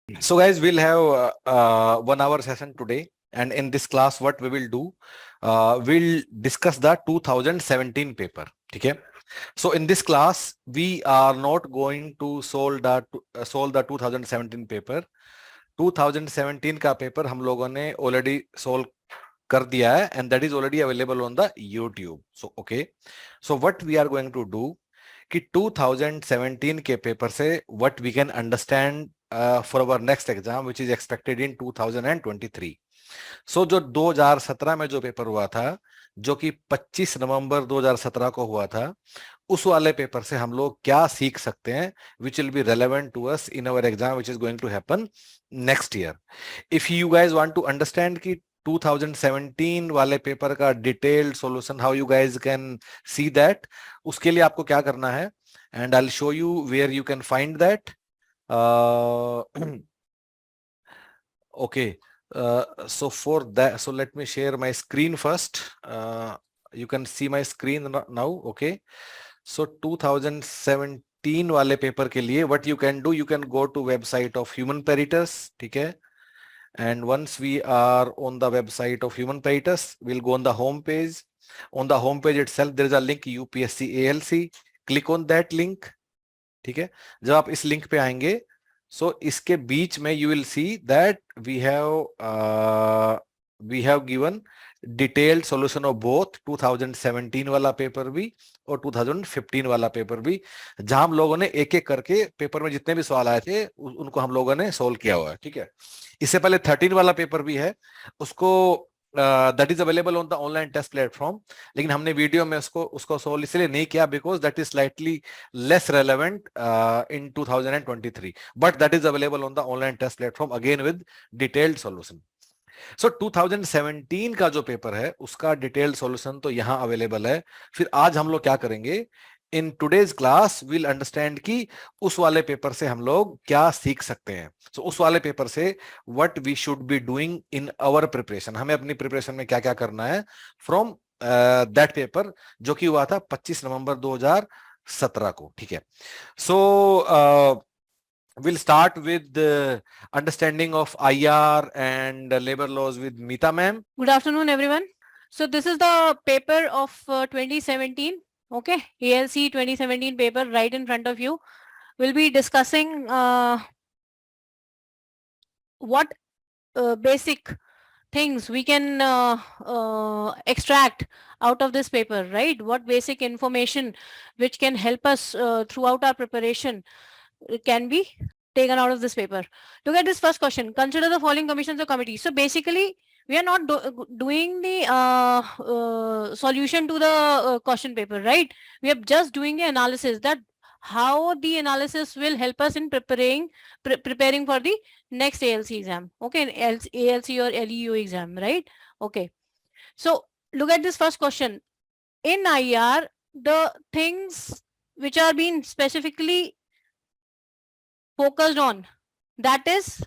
So guys, we'll have 1 hour session today, and in this class, what we will do, we'll discuss the 2017 paper. Okay. So in this class, we are not going to solve the 2017 paper. 2017 का paper हम लोगों ने already solve कर दिया है, and that is already available on the YouTube. So okay. So what we are going to do कि 2017 के paper से what we can understand for our next exam which is expected in 2023. So जो 2017 में जो paper हुआ था, जो कि 25 नवंबर 2017 को हुआ था, उस वाले पेपर से हम लोग क्या सीख सकते हैं which will be relevant to us in our exam which is going to happen next year. If you guys want to understand कि 2017 वाले पेपर का detailed solution how you guys can see that, उसके लिए आपको क्या करना है, and I'll show you where you can find that. Okay. So for that, so let me share my screen first. You can see my screen now. Okay. So 2017 वाले paper के लिए what you can do, you can go to website of Human Peritus. ठीक है. And once we are on the website of Human Peritus, we'll go on the home page. On the home page itself, there is a link UPSC ALC. Click on that link. ठीक है. जब आप इस link पे आएंगे, so इसके बीच में you will see that we have given detailed solution of both 2017 वाला पेपर भी और 2015 वाला पेपर भी, जहां हम लोगों ने एक एक करके पेपर में जितने भी सवाल आए थे उनको हम लोगों ने सोल्व किया हुआ है. ठीक है. इससे पहले 13 वाला पेपर भी है, उसको that is available on the online test platform, लेकिन हमने वीडियो में उसको सोल्व इसलिए नहीं किया because that is slightly less relevant in 2023, but that is available on the online test platform again with detailed solution. So 2017 का जो paper है उसका डिटेल्ड सॉल्यूशन तो यहाँ अवेलेबल है. फिर आज हम लोग क्या करेंगे, in today's class will understand कि उस वाले पेपर से हम लोग क्या सीख सकते हैं. सो उस वाले पेपर से what we should be doing in our preparation, हमें अपनी प्रिपरेशन में क्या क्या करना है फ्रॉम दैट पेपर जो कि हुआ था 25 नवंबर 2017 को. ठीक है. सो we'll start with understanding of IR and labor laws with Meeta ma'am. Good afternoon, everyone. So this is the paper of 2017. Okay, ALC 2017 paper right in front of you. We'll be discussing what basic things we can extract out of this paper, right? What basic information which can help us throughout our preparation can be taken out of this paper. Look at this first question. Consider the following commissions or committees. So basically, we are not doing the solution to the question paper, right? We are just doing the analysis, that how the analysis will help us in preparing for the next ALC exam. Okay, ALC or LEU exam, right? Okay. So look at this first question. In IR, the things which are being specifically focused on, that is,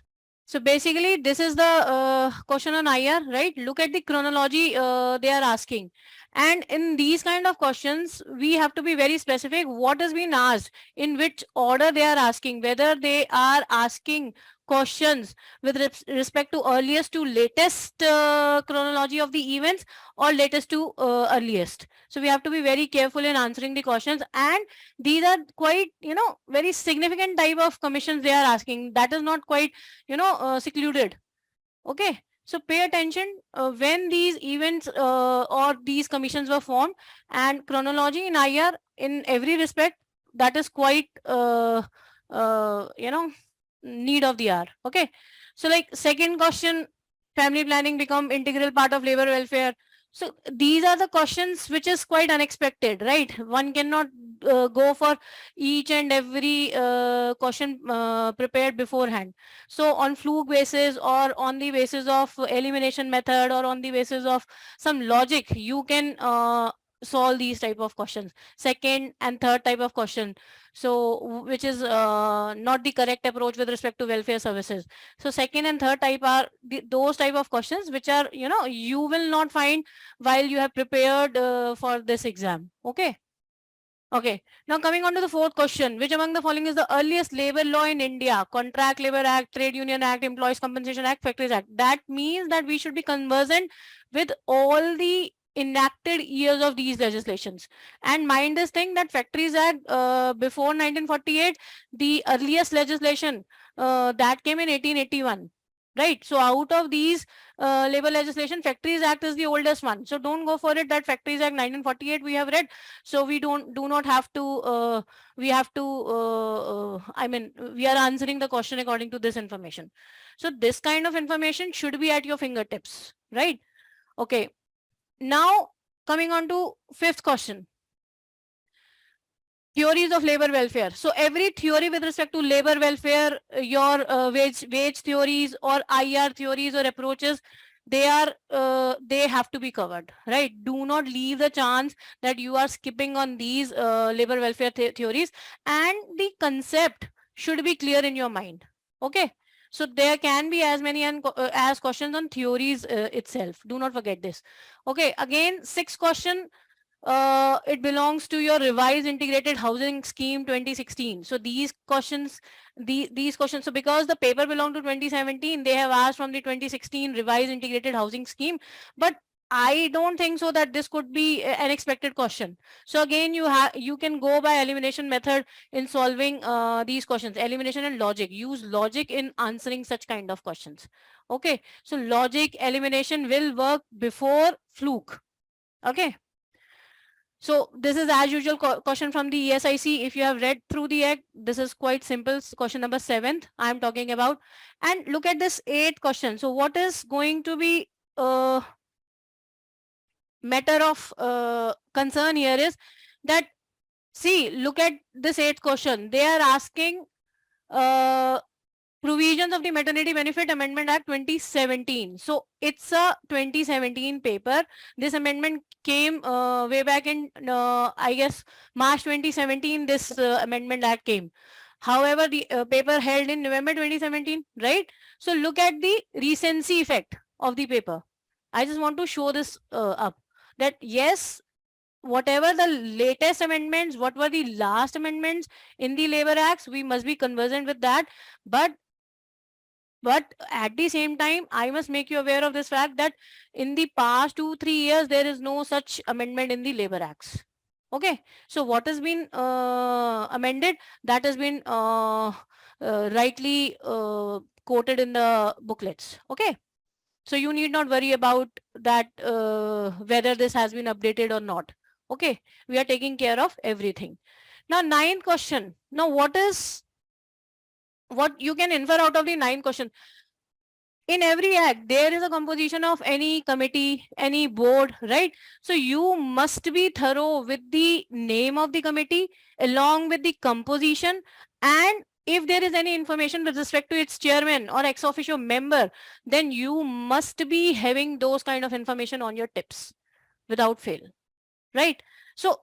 so basically this is the question on IR, right? Look at the chronology they are asking, and in these kind of questions we have to be very specific what has been asked, in which order they are asking, whether they are asking questions with respect to earliest to latest chronology of the events, or latest to earliest. So we have to be very careful in answering the questions, and these are quite, very significant type of commissions they are asking. That is not quite, secluded. Okay. So pay attention when these events or these commissions were formed, and chronology in IR in every respect, that is quite, need of the hour. Okay. So like second question, family planning become integral part of labor welfare. So these are the questions which is quite unexpected, right? One cannot go for each and every question prepared beforehand. So on fluke basis, or on the basis of elimination method, or on the basis of some logic, you can solve these type of questions. Second and third type of question, so which is not the correct approach with respect to welfare services. So second and third type are those type of questions which are, you will not find while you have prepared for this exam. Okay. Okay, now coming on to the fourth question, which among the following is the earliest labor law in India? Contract Labor Act, Trade Union Act, Employees Compensation Act, Factories Act. That means that we should be conversant with all the enacted years of these legislations. And mind this thing that Factories Act before 1948, the earliest legislation that came in 1881. Right. So out of these labor legislation, Factories Act is the oldest one. So don't go for it that Factories Act 1948 we have read. So we do not have to we have to I mean we are answering the question according to this information. So this kind of information should be at your fingertips, right? Okay, now coming on to fifth question, theories of labor welfare. So every theory with respect to labor welfare, your wage theories or IR theories or approaches, they have to be covered, right? Do not leave the chance that you are skipping on these labor welfare theories, and the concept should be clear in your mind. Okay, so there can be as many as questions on theories itself. Do not forget this. Okay, again, sixth question. It belongs to your revised integrated housing scheme 2016. So these questions, these questions, so because the paper belonged to 2017, they have asked from the 2016 revised integrated housing scheme, but I don't think so that this could be an expected question. So again, you can go by elimination method in solving these questions, elimination and logic. Use logic in answering such kind of questions. Okay, so logic, elimination will work before fluke. Okay. So this is as usual question from the ESIC. If you have read through the act, this is quite simple. Question number 7 I am talking about. And look at this 8th question. So what is going to be matter of concern here is that, see, look at this 8th question. They are asking provisions of the Maternity Benefit Amendment Act 2017. So it's a 2017 paper. This amendment came way back in, I guess, March 2017, this Amendment Act came. However, the paper held in November 2017, right? So look at the recency effect of the paper. I just want to show this up, that yes, whatever the latest amendments, what were the last amendments in the Labor Acts, we must be conversant with that. But at the same time, I must make you aware of this fact that in the past 2-3 years, there is no such amendment in the Labor Acts. Okay, so what has been amended, that has been rightly quoted in the booklets. Okay, so you need not worry about that whether this has been updated or not. Okay, we are taking care of everything. Now, 9th question. Now, what you can infer out of the 9th question? In every act, there is a composition of any committee, any board, right? So you must be thorough with the name of the committee along with the composition, and if there is any information with respect to its chairman or ex officio member, then you must be having those kind of information on your tips without fail, right? So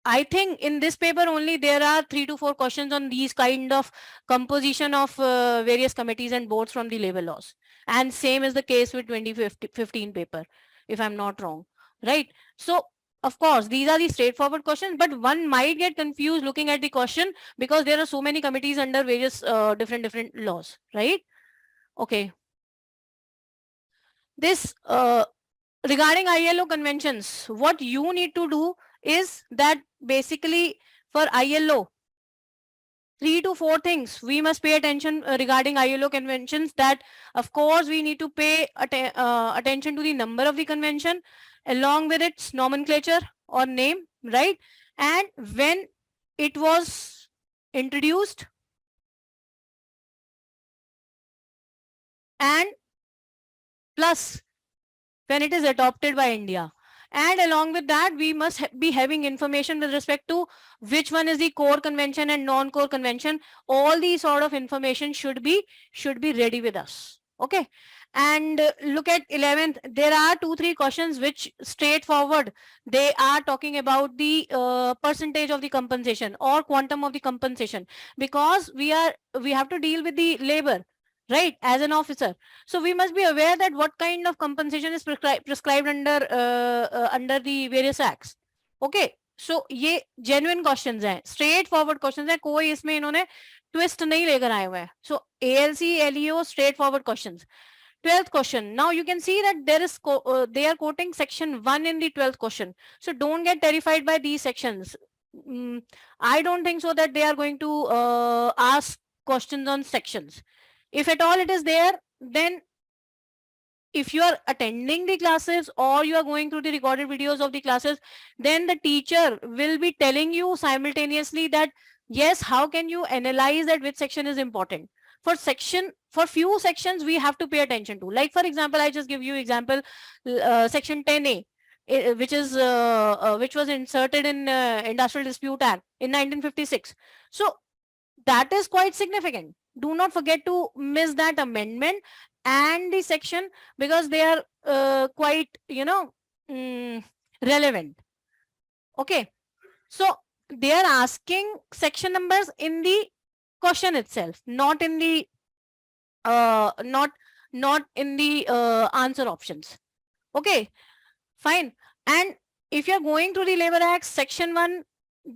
I think in this paper only there are 3 to 4 questions on these kind of composition of various committees and boards from the labor laws. And same is the case with 2015 paper, if I'm not wrong, right? So of course, these are the straightforward questions, but one might get confused looking at the question because there are so many committees under various different laws, right? Okay. This regarding ILO conventions, what you need to do is that basically for ILO, 3 to 4 things we must pay attention regarding ILO conventions. That of course we need to pay attention to the number of the convention along with its nomenclature or name, right? And when it was introduced, and plus when it is adopted by India. And along with that, we must be having information with respect to which one is the core convention and non-core convention. All these sort of information should be ready with us. Okay. And look at 11th. There are 2-3 questions which straightforward. They are talking about the percentage of the compensation or quantum of the compensation, because we have to deal with the labor, right, as an officer. So we must be aware that what kind of compensation is prescribed under under the various acts. Okay, सो ये genuine questions हैं, straight forward questions हैं, कोई इसमें इन्होंने twist नहीं लेकर आए हुए हैं. सो ALC LEO straight forward questions. 12th question. Now you can see that there is they are quoting section 1 in the 12th question. So don't get terrified by these sections. I don't think so that they are going to ask questions on sections. If at all it is there, then if you are attending the classes or you are going through the recorded videos of the classes, then the teacher will be telling you simultaneously that yes, how can you analyze that which section is important. For few sections we have to pay attention to. Like for example, I just give you example, section 10A, which was inserted in Industrial Dispute Act in 1956. So that is quite significant. Do not forget to miss that amendment and the section, because they are quite, relevant. Okay, so they are asking section numbers in the question itself, not in the answer options. Okay, fine. And if you're going through the Labor Act, section 1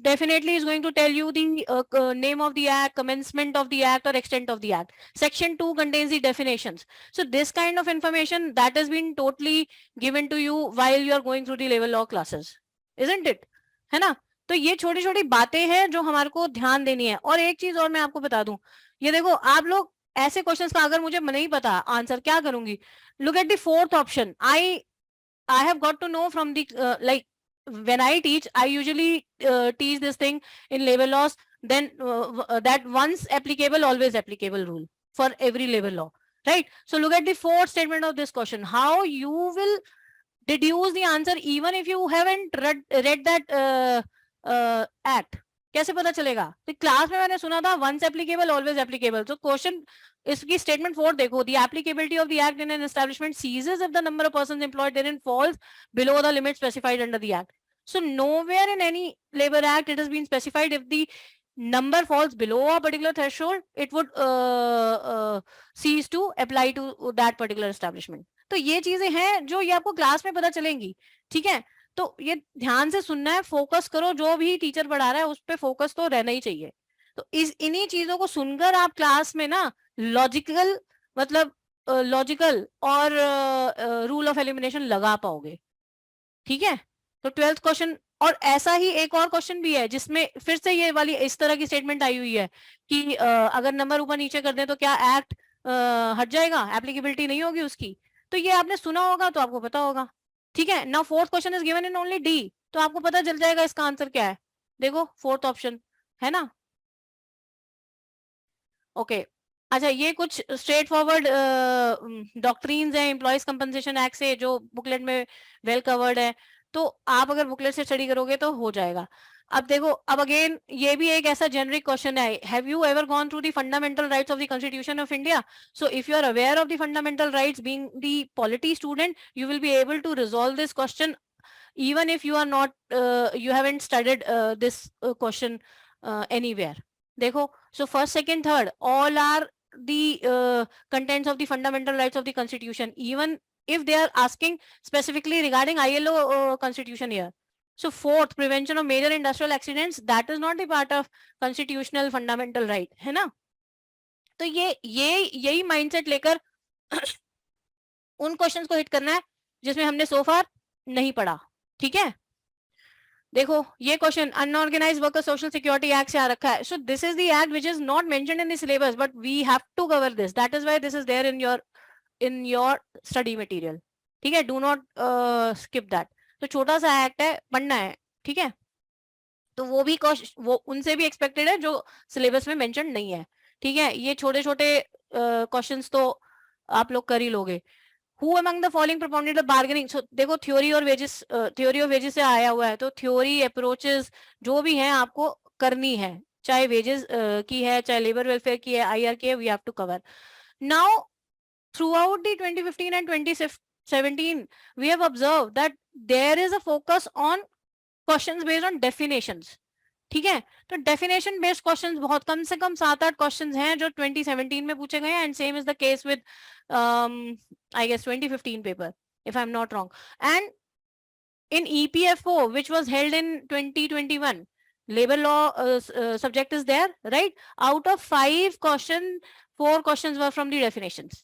definitely is going to tell you the name of the act, commencement of the act, or extent of the act. Section 2 contains the definitions. So this kind of information that has been totally given to you while you are going through the labor law classes, isn't it? है ना? तो ये छोटी छोटी बातें हैं जो हमारे को ध्यान देनी है. और एक चीज और मैं आपको बता दूं, ये देखो आप लोग ऐसे क्वेश्चंस का अगर मुझे नहीं पता आंसर क्या करूंगी, look at the fourth option. I have got to know from the like when I teach, I usually teach this thing in labor laws, then that once applicable, always applicable rule for every labor law, right? So look at the fourth statement of this question. How you will deduce the answer even if you haven't read that act. कैसे पता चलेगा? तो class में मैंने सुना था once applicable, always applicable. So question इसकी statement 4 देखो, the applicability of the act in an establishment ceases if the number of persons employed therein falls below the limit specified under the act. So nowhere in any labor act it has been specified if the number falls below a particular threshold, it would cease to apply to that particular establishment. तो ये चीजें हैं जो ये आपको class में पता चलेंगी, ठीक है? तो ये ध्यान से सुनना है, फोकस करो, जो भी टीचर पढ़ा रहा है उस पे फोकस तो रहना ही चाहिए. तो इन्हीं चीजों को सुनकर आप क्लास में ना लॉजिकल लॉजिकल और रूल ऑफ एलिमिनेशन लगा पाओगे, ठीक है? तो 12th क्वेश्चन. और ऐसा ही एक और क्वेश्चन भी है जिसमें फिर से ये वाली इस तरह की स्टेटमेंट आई हुई है कि अगर नंबर ऊपर नीचे कर दें तो क्या एक्ट हट जाएगा, एप्लीकेबिलिटी नहीं होगी उसकी. तो ये आपने सुना होगा तो आपको पता होगा, ठीक है? Now fourth question is given in only D, तो आपको पता चल जाएगा इसका आंसर क्या है. देखो फोर्थ ऑप्शन है ना. ओके, अच्छा ये कुछ स्ट्रेट फॉरवर्ड डॉक्ट्रीन्स हैं एम्प्लॉयज कंपनसेशन एक्ट से जो बुकलेट में वेल कवर्ड है. तो आप अगर बुकलेट से स्टडी करोगे तो हो जाएगा. अब देखो, अब अगेन ये भी एक ऐसा जेनरिक क्वेश्चन है. Have you ever gone through the fundamental rights of the constitution of India? So if you are aware of the fundamental rights, being the polity student, you will be able to resolve this question even if you are not you haven't studied this question anywhere. देखो, so first, second, third all are the contents of the fundamental rights of the constitution, even if they are asking specifically regarding ILO constitution here. So fourth, prevention of major industrial accidents, that is not the part of constitutional fundamental right, है ना? तो यही mindset लेकर उन questions को hit करना है जिसमें हमने सो फार नहीं पढ़ा, ठीक है? देखो ये question unorganised worker social security act से आ रखा है. So this is the act which is not mentioned in the syllabus, but we have to cover this. That is why this is there in your study material, ठीक है? Do not skip that. तो छोटा सा act है, पढ़ना है, ठीक है? तो वो उनसे भी एक्सपेक्टेड है जो सिलेबस में मेंशन नहीं है, ठीक है? ये छोटे छोटे क्वेश्चंस तो आप लोग कर ही लोगे. Who among the following propounded the bargaining? So देखो थ्योरी और वेजेस, थ्योरी ऑफ वेजेस से आया हुआ है, तो थ्योरी अप्रोचेस जो भी हैं आपको करनी है, चाहे वेजेस की है, चाहे लेबर वेलफेयर की है, IR की है, we have to cover. Now throughout the 2015 and 2017 we have observed that there is a focus on questions based on definitions, ठीक है? तो डेफिनेशन बेस्ड क्वेश्चंस बहुत कम से कम 7-8 क्वेश्चंस हैं जो 2017 में पूछे गए हैं, and same is the case with I guess 2015 paper, if I am not wrong. And in EPFO, which was held in 2021, labor law subject is there, right? Out of 5 questions, 4 questions were from the definitions.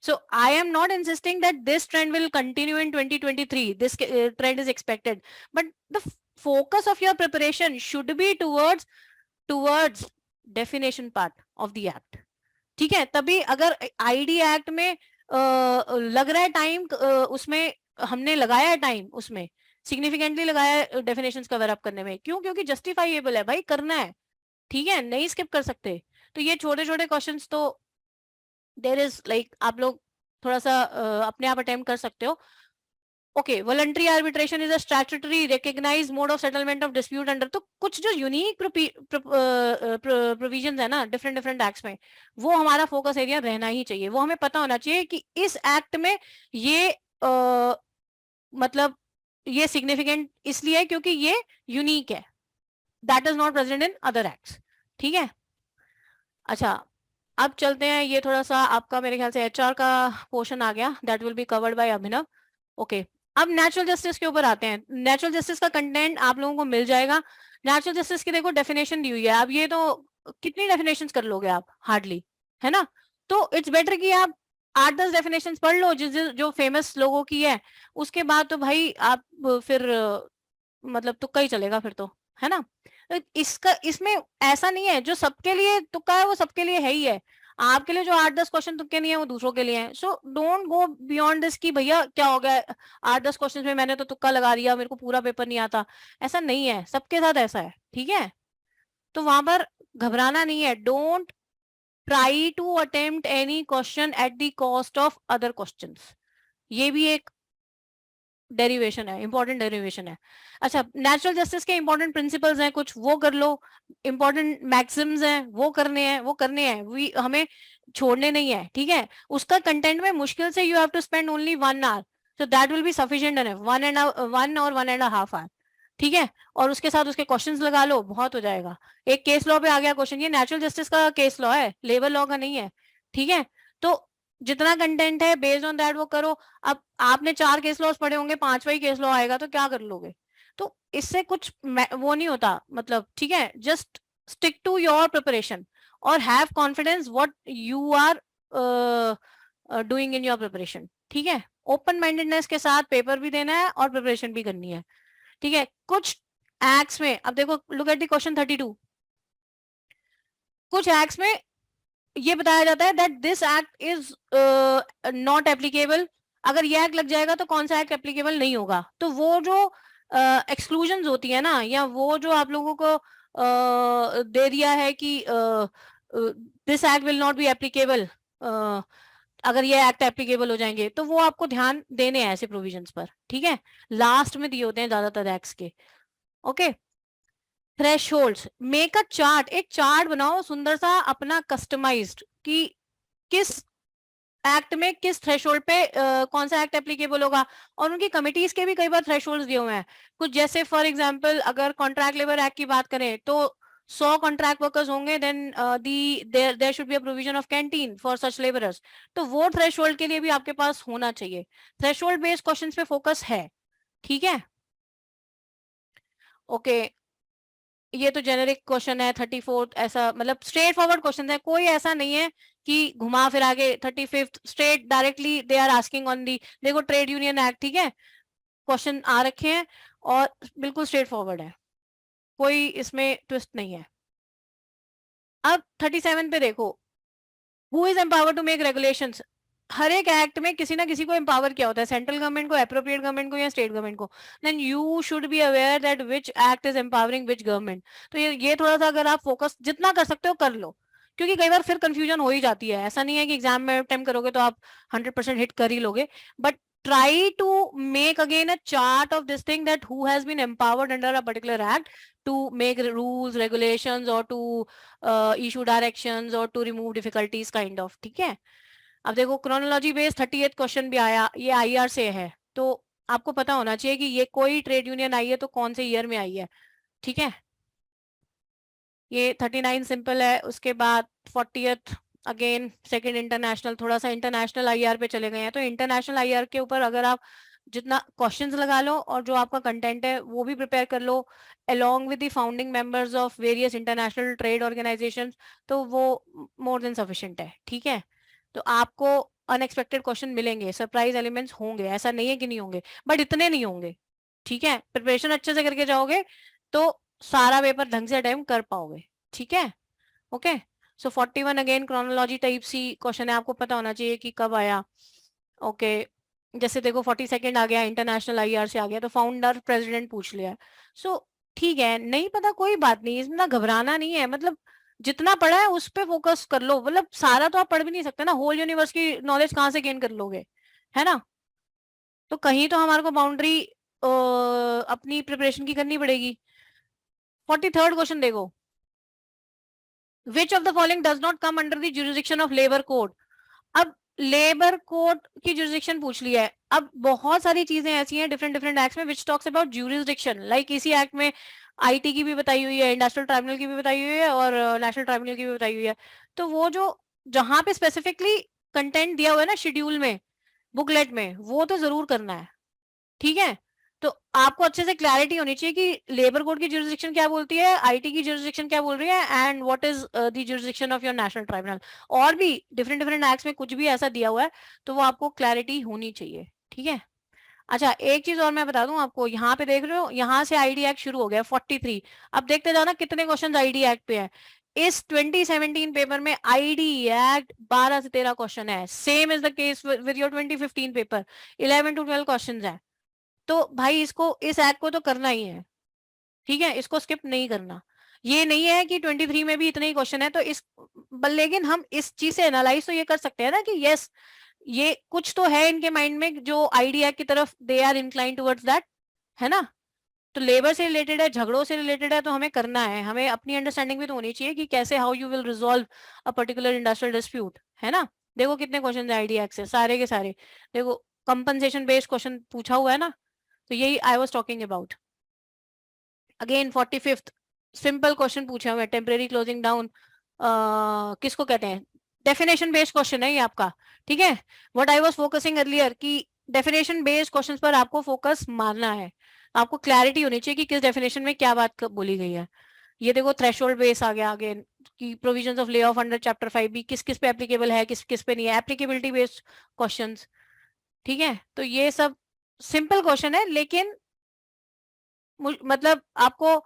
So I am not insisting that this trend will continue in 2023. This trend is expected, but the focus of your preparation should be towards definition part of the act. ठीक है, तभी अगर ID act में लग रहा है time, उसमें हमने लगाया है टाइम, उसमें सिग्निफिकेंटली लगाया डेफिनेशंस कवर अप करने में, क्यों? क्योंकि जस्टिफाइएबल है भाई, करना है, ठीक है, नहीं स्किप कर सकते। तो ये छोटे छोटे क्वेश्चंस तो देयर इज लाइक आप लोग थोड़ा सा अपने आप अटेम्प्ट कर सकते हो। Okay, voluntary arbitration is a statutory recognised mode of settlement of dispute under, तो कुछ जो यूनिक प्रोविजंस है ना डिफरेंट डिफरेंट एक्ट्स में, वो हमारा फोकस एरिया रहना ही चाहिए। वो हमें पता होना चाहिए कि इस एक्ट में ये मतलब ये सिग्निफिकेंट इसलिए है क्योंकि ये यूनिक है, that is not present in other acts, ठीक है। अच्छा, अब चलते हैं, ये थोड़ा सा आपका मेरे ख्याल से एचआर का पोर्शन आ गया, that will be covered by Abhinav. Okay, अब नेचुरल जस्टिस के ऊपर आते हैं। नेचुरल जस्टिस का कंटेंट आप लोगों को मिल जाएगा। नेचुरल जस्टिस की देखो डेफिनेशन दी हुई है, अब ये तो कितनी डेफिनेशन कर लोगे आप, हार्डली, है ना। तो इट्स बेटर कि आप 8-10 डेफिनेशन पढ़ लो जो फेमस लोगों की है, उसके बाद तो भाई आप फिर मतलब तुक्का ही चलेगा फिर तो, है ना। इसका इसमें ऐसा नहीं है जो सबके लिए तुक्का है वो सबके लिए है ही है, आपके लिए जो 8-10 क्वेश्चन तुक्के नहीं है वो दूसरों के लिए हैं। So don't go beyond this कि भैया क्या हो गया 8-10 क्वेश्चन में मैंने तो तुक्का लगा दिया, मेरे को पूरा पेपर नहीं आता, ऐसा नहीं है, सबके साथ ऐसा है, ठीक है। तो वहां पर घबराना नहीं है, don't try to attempt any question at the cost of other questions, ये भी एक डेरिवेशन है, इंपॉर्टेंट डेरिवेशन है। अच्छा, नेचुरल जस्टिस के इंपॉर्टेंट प्रिंसिपल्स हैं कुछ, वो कर लो, इंपॉर्टेंट मैक्सिम्स हैं वो करने हैं, हमें छोड़ने नहीं है, ठीक है। उसका कंटेंट में मुश्किल से you have to spend only 1 hour, so that will be sufficient enough, 1 और 1.5 आवर, ठीक है। और उसके साथ उसके क्वेश्चंस लगा लो, बहुत हो जाएगा। एक केस लॉ पे आ गया क्वेश्चन, ये नेचुरल जस्टिस का केस लॉ है, लेबर लॉ का नहीं है, ठीक है। तो जितना कंटेंट है बेस्ड ऑन दैट वो करो। अब आपने 4 केस लॉस पढ़े होंगे, 5वां ही केस लॉ आएगा तो क्या कर लोगे, तो इससे कुछ वो नहीं होता, मतलब, ठीक है। Just stick to your preparation और have confidence what you are doing in your preparation, ठीक है। ओपन माइंडेडनेस के साथ पेपर भी देना है और प्रिपरेशन भी करनी है, ठीक है। कुछ एक्ट्स में, अब देखो, लुक एट द क्वेश्चन 32, कुछ एक्ट्स में ये बताया जाता है that this act is not applicable, अगर ये एक्ट लग जाएगा तो कौन सा एक्ट एप्लीकेबल नहीं होगा। तो वो जो एक्सक्लूजन्स होती है ना, या वो जो आप लोगों को दे दिया है कि this act will not be applicable, अगर ये एक्ट एप्लीकेबल हो जाएंगे, तो वो आपको ध्यान देने हैं ऐसे प्रोविजंस पर, ठीक है। लास्ट में दिए होते हैं ज्यादातर एक्ट्स के, okay. Thresholds, make a chart, एक चार्ट बनाओ सुंदर सा अपना कस्टमाइज्ड, कि किस एक्ट में किस थ्रेशोल्ड पे कौन सा एक्ट एप्लीकेबल होगा। और उनकी कमिटीज के भी कई बार थ्रेशोल्ड्स दिए हुए हैं कुछ, जैसे फॉर एग्जांपल अगर कॉन्ट्रैक्ट लेबर एक्ट की बात करें तो 100 कॉन्ट्रैक्ट वर्कर्स होंगे, then there should be a provision of canteen for such labourers, तो वो थ्रेशोल्ड के लिए भी आपके पास होना चाहिए। थ्रेशोल्ड बेस्ड क्वेश्चंस पे फोकस है, ठीक है, ओके। ये तो जेनेरिक क्वेश्चन है 34, ऐसा मतलब स्ट्रेट फॉरवर्ड क्वेश्चन है, कोई ऐसा नहीं है कि घुमा फिरा के। 35 straight directly they are asking on the, देखो ट्रेड यूनियन एक्ट, ठीक है, क्वेश्चन आ रखे हैं और बिल्कुल स्ट्रेट फॉरवर्ड है, कोई इसमें ट्विस्ट नहीं है। अब 37 पे देखो, who is empowered to make regulations, हर एक एक्ट में किसी ना किसी को एम्पावर किया होता है, सेंट्रल गवर्नमेंट को, एप्रोप्रिएट गवर्नमेंट को या स्टेट गवर्नमेंट को, then you should be aware that which act is empowering which government. तो ये थोड़ा सा अगर आप फोकस जितना कर सकते हो कर लो, क्योंकि कई बार फिर कंफ्यूजन हो ही जाती है। ऐसा नहीं है कि एग्जाम में अटेम्प्ट करोगे तो आप 100% हिट कर ही लोगे, but try to make again a chart of this thing that who has been empowered under a particular act to make rules, regulations or to issue directions or to remove difficulties kind of, ठीक है। अब देखो chronology based 38 question भी आया, ये IR से है, तो आपको पता होना चाहिए कि ये कोई ट्रेड यूनियन आई है तो कौन से ईयर में आई है, ठीक है। ये 39 सिंपल है, उसके बाद 40th अगेन सेकंड इंटरनेशनल, थोड़ा सा इंटरनेशनल आईआर पे चले गए हैं, तो इंटरनेशनल आईआर के ऊपर अगर आप जितना क्वेश्चंस लगा लो और जो आपका कंटेंट है वो भी प्रिपेयर कर लो along with the founding members of various international trade organizations, तो वो मोर देन सफिशिएंट है, ठीक है। तो आपको अनएक्सपेक्टेड क्वेश्चन मिलेंगे, सरप्राइज एलिमेंट्स होंगे, ऐसा नहीं है कि नहीं होंगे, बट इतने नहीं होंगे, ठीक है। प्रिपरेशन अच्छे से करके जाओगे तो सारा पेपर ढंग से अटेम्प्ट कर पाओगे, ठीक है। Okay, so 41 again chronology type सी क्वेश्चन है, आपको पता होना चाहिए कि कब आया। ओके, जैसे देखो 42 आ गया, इंटरनेशनल आईआर से आ गया, तो फाउंडर प्रेसिडेंट पूछ लिया। सो ठीक है, नहीं पता कोई बात नहीं, इसमें ना घबराना नहीं है, मतलब जितना पढ़ा है उस पे फोकस कर लो, मतलब सारा तो आप पढ़ भी नहीं सकते ना, होल यूनिवर्स की नॉलेज कहाँ से गेन कर लोगे, है ना। तो कहीं तो हमारे को बाउंड्री अपनी प्रिपरेशन की करनी पड़ेगी। 43rd क्वेश्चन देखो, विच of the following does not come under the jurisdiction of labour code. अब लेबर कोड की जुरिसडिक्शन पूछ लिया है, अब बहुत सारी चीजें ऐसी हैं डिफरेंट डिफरेंट एक्ट्स में which talks about jurisdiction, like इसी एक्ट में आईटी की भी बताई हुई है, इंडस्ट्रियल ट्राइब्यूनल की भी बताई हुई है और नेशनल ट्राइब्यूनल की भी बताई हुई है। तो वो जो जहां पे स्पेसिफिकली कंटेंट दिया हुआ है ना शेड्यूल में, बुकलेट में, वो तो जरूर करना है, ठीक है। तो आपको अच्छे से क्लैरिटी होनी चाहिए कि लेबर कोड की जुरिसडिक्शन क्या बोलती है, आईटी की जुरिसडिक्शन क्या बोल रही है, and what is the jurisdiction of your national tribunal. और भी डिफरेंट डिफरेंट एक्ट्स में कुछ भी ऐसा दिया हुआ है तो वो आपको क्लैरिटी होनी चाहिए, ठीक है। अच्छा, एक चीज और मैं बता दूं आपको, यहाँ पे देख रहे हो, यहाँ से आईडी एक्ट शुरू हो गया 43। अब देखते जाना कितने क्वेश्चन आईडी एक्ट पे है। इस 2017 पेपर में आईडी एक्ट 12 से 13 क्वेश्चन है, same is the case with your 2015 paper, 11 to 12 question है। तो भाई इसको, इस एक्ट को तो करना ही है, ठीक है, इसको स्किप नहीं करना। ये नहीं है कि 23 में भी इतने ही क्वेश्चन है तो इस, लेकिन हम इस चीज से एनालाइज तो ये कर सकते हैं ना कि यस, ये कुछ तो है इनके माइंड में जो आईडी एक्ट की तरफ they are incline towards that, है ना। तो लेबर से रिलेटेड है, झगड़ों से रिलेटेड है, तो हमें करना है, हमें अपनी अंडरस्टैंडिंग भी तो होनी चाहिए कि कैसे, how you will resolve a particular industrial dispute, है ना। देखो कितने क्वेश्चन है आईडी एक्ट से, सारे के सारे। देखो कंपनसेशन बेस्ड क्वेश्चन पूछा हुआ है ना, तो यही I was talking about. Again 45th simple question पूछा हुआ है, टेम्परेरी क्लोजिंग डाउन किसको कहते हैं, डेफिनेशन बेस्ड क्वेश्चन है ये आपका, ठीक है। What I was focusing earlier कि डेफिनेशन बेस्ड क्वेश्चंस पर आपको फोकस मारना है, आपको क्लैरिटी होनी चाहिए कि किस डेफिनेशन में क्या बात बोली गई है। ये देखो थ्रेशोल्ड बेस आ गया आगे कि provisions of lay off under chapter 5 भी किस किस पे एप्लीकेबल है, किस किस पे नहीं है, एप्लीकेबिलिटी बेस्ड क्वेश्चंस, ठीक है। तो ये सब सिंपल क्वेश्चन है, लेकिन मतलब आपको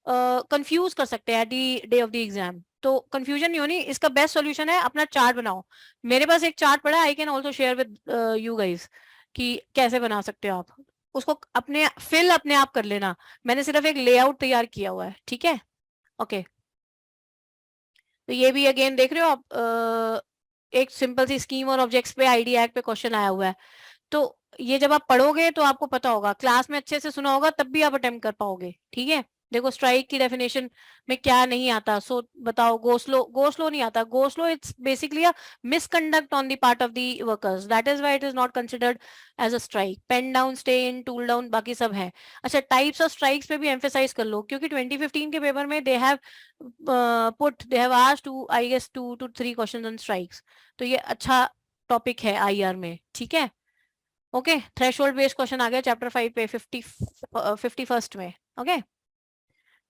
कंफ्यूज कर सकते हैं the day of the exam. तो कंफ्यूजन नहीं होनी, इसका बेस्ट सॉल्यूशन है अपना चार्ट बनाओ। मेरे पास एक चार्ट पड़ा है, I can also share with you guys कि कैसे बना सकते हो आप उसको, अपने फिल अपने आप कर लेना, मैंने सिर्फ एक लेआउट तैयार किया हुआ है, ठीक है। ओके, तो ये भी अगेन देख रहे हो आप, एक सिंपल सी स्कीम और ऑब्जेक्ट्स पे आईडी एक्ट पे क्वेश्चन आया हुआ है। तो ये जब आप पढ़ोगे तो आपको पता होगा, क्लास में अच्छे से सुना होगा तब भी आप अटेम्प्ट कर पाओगे, ठीक है। देखो स्ट्राइक की डेफिनेशन में क्या नहीं आता, सो बताओ, गोस्लो, गोस्लो नहीं आता, go slow it's basically a misconduct on the part of the workers, that is why it is not considered as a strike. Pen down, stay in, tool down, बाकी सब है। अच्छा, टाइप्स ऑफ स्ट्राइक्स पे भी emphasise कर लो, क्योंकि 2015 के पेपर में they have asked two I guess 2 to 3 questions on strikes, तो ये अच्छा टॉपिक है आईआर में, ठीक है। ओके, थ्रेशोल्ड बेस्ड क्वेश्चन आ गया चैप्टर 5 पे 51st में, ओके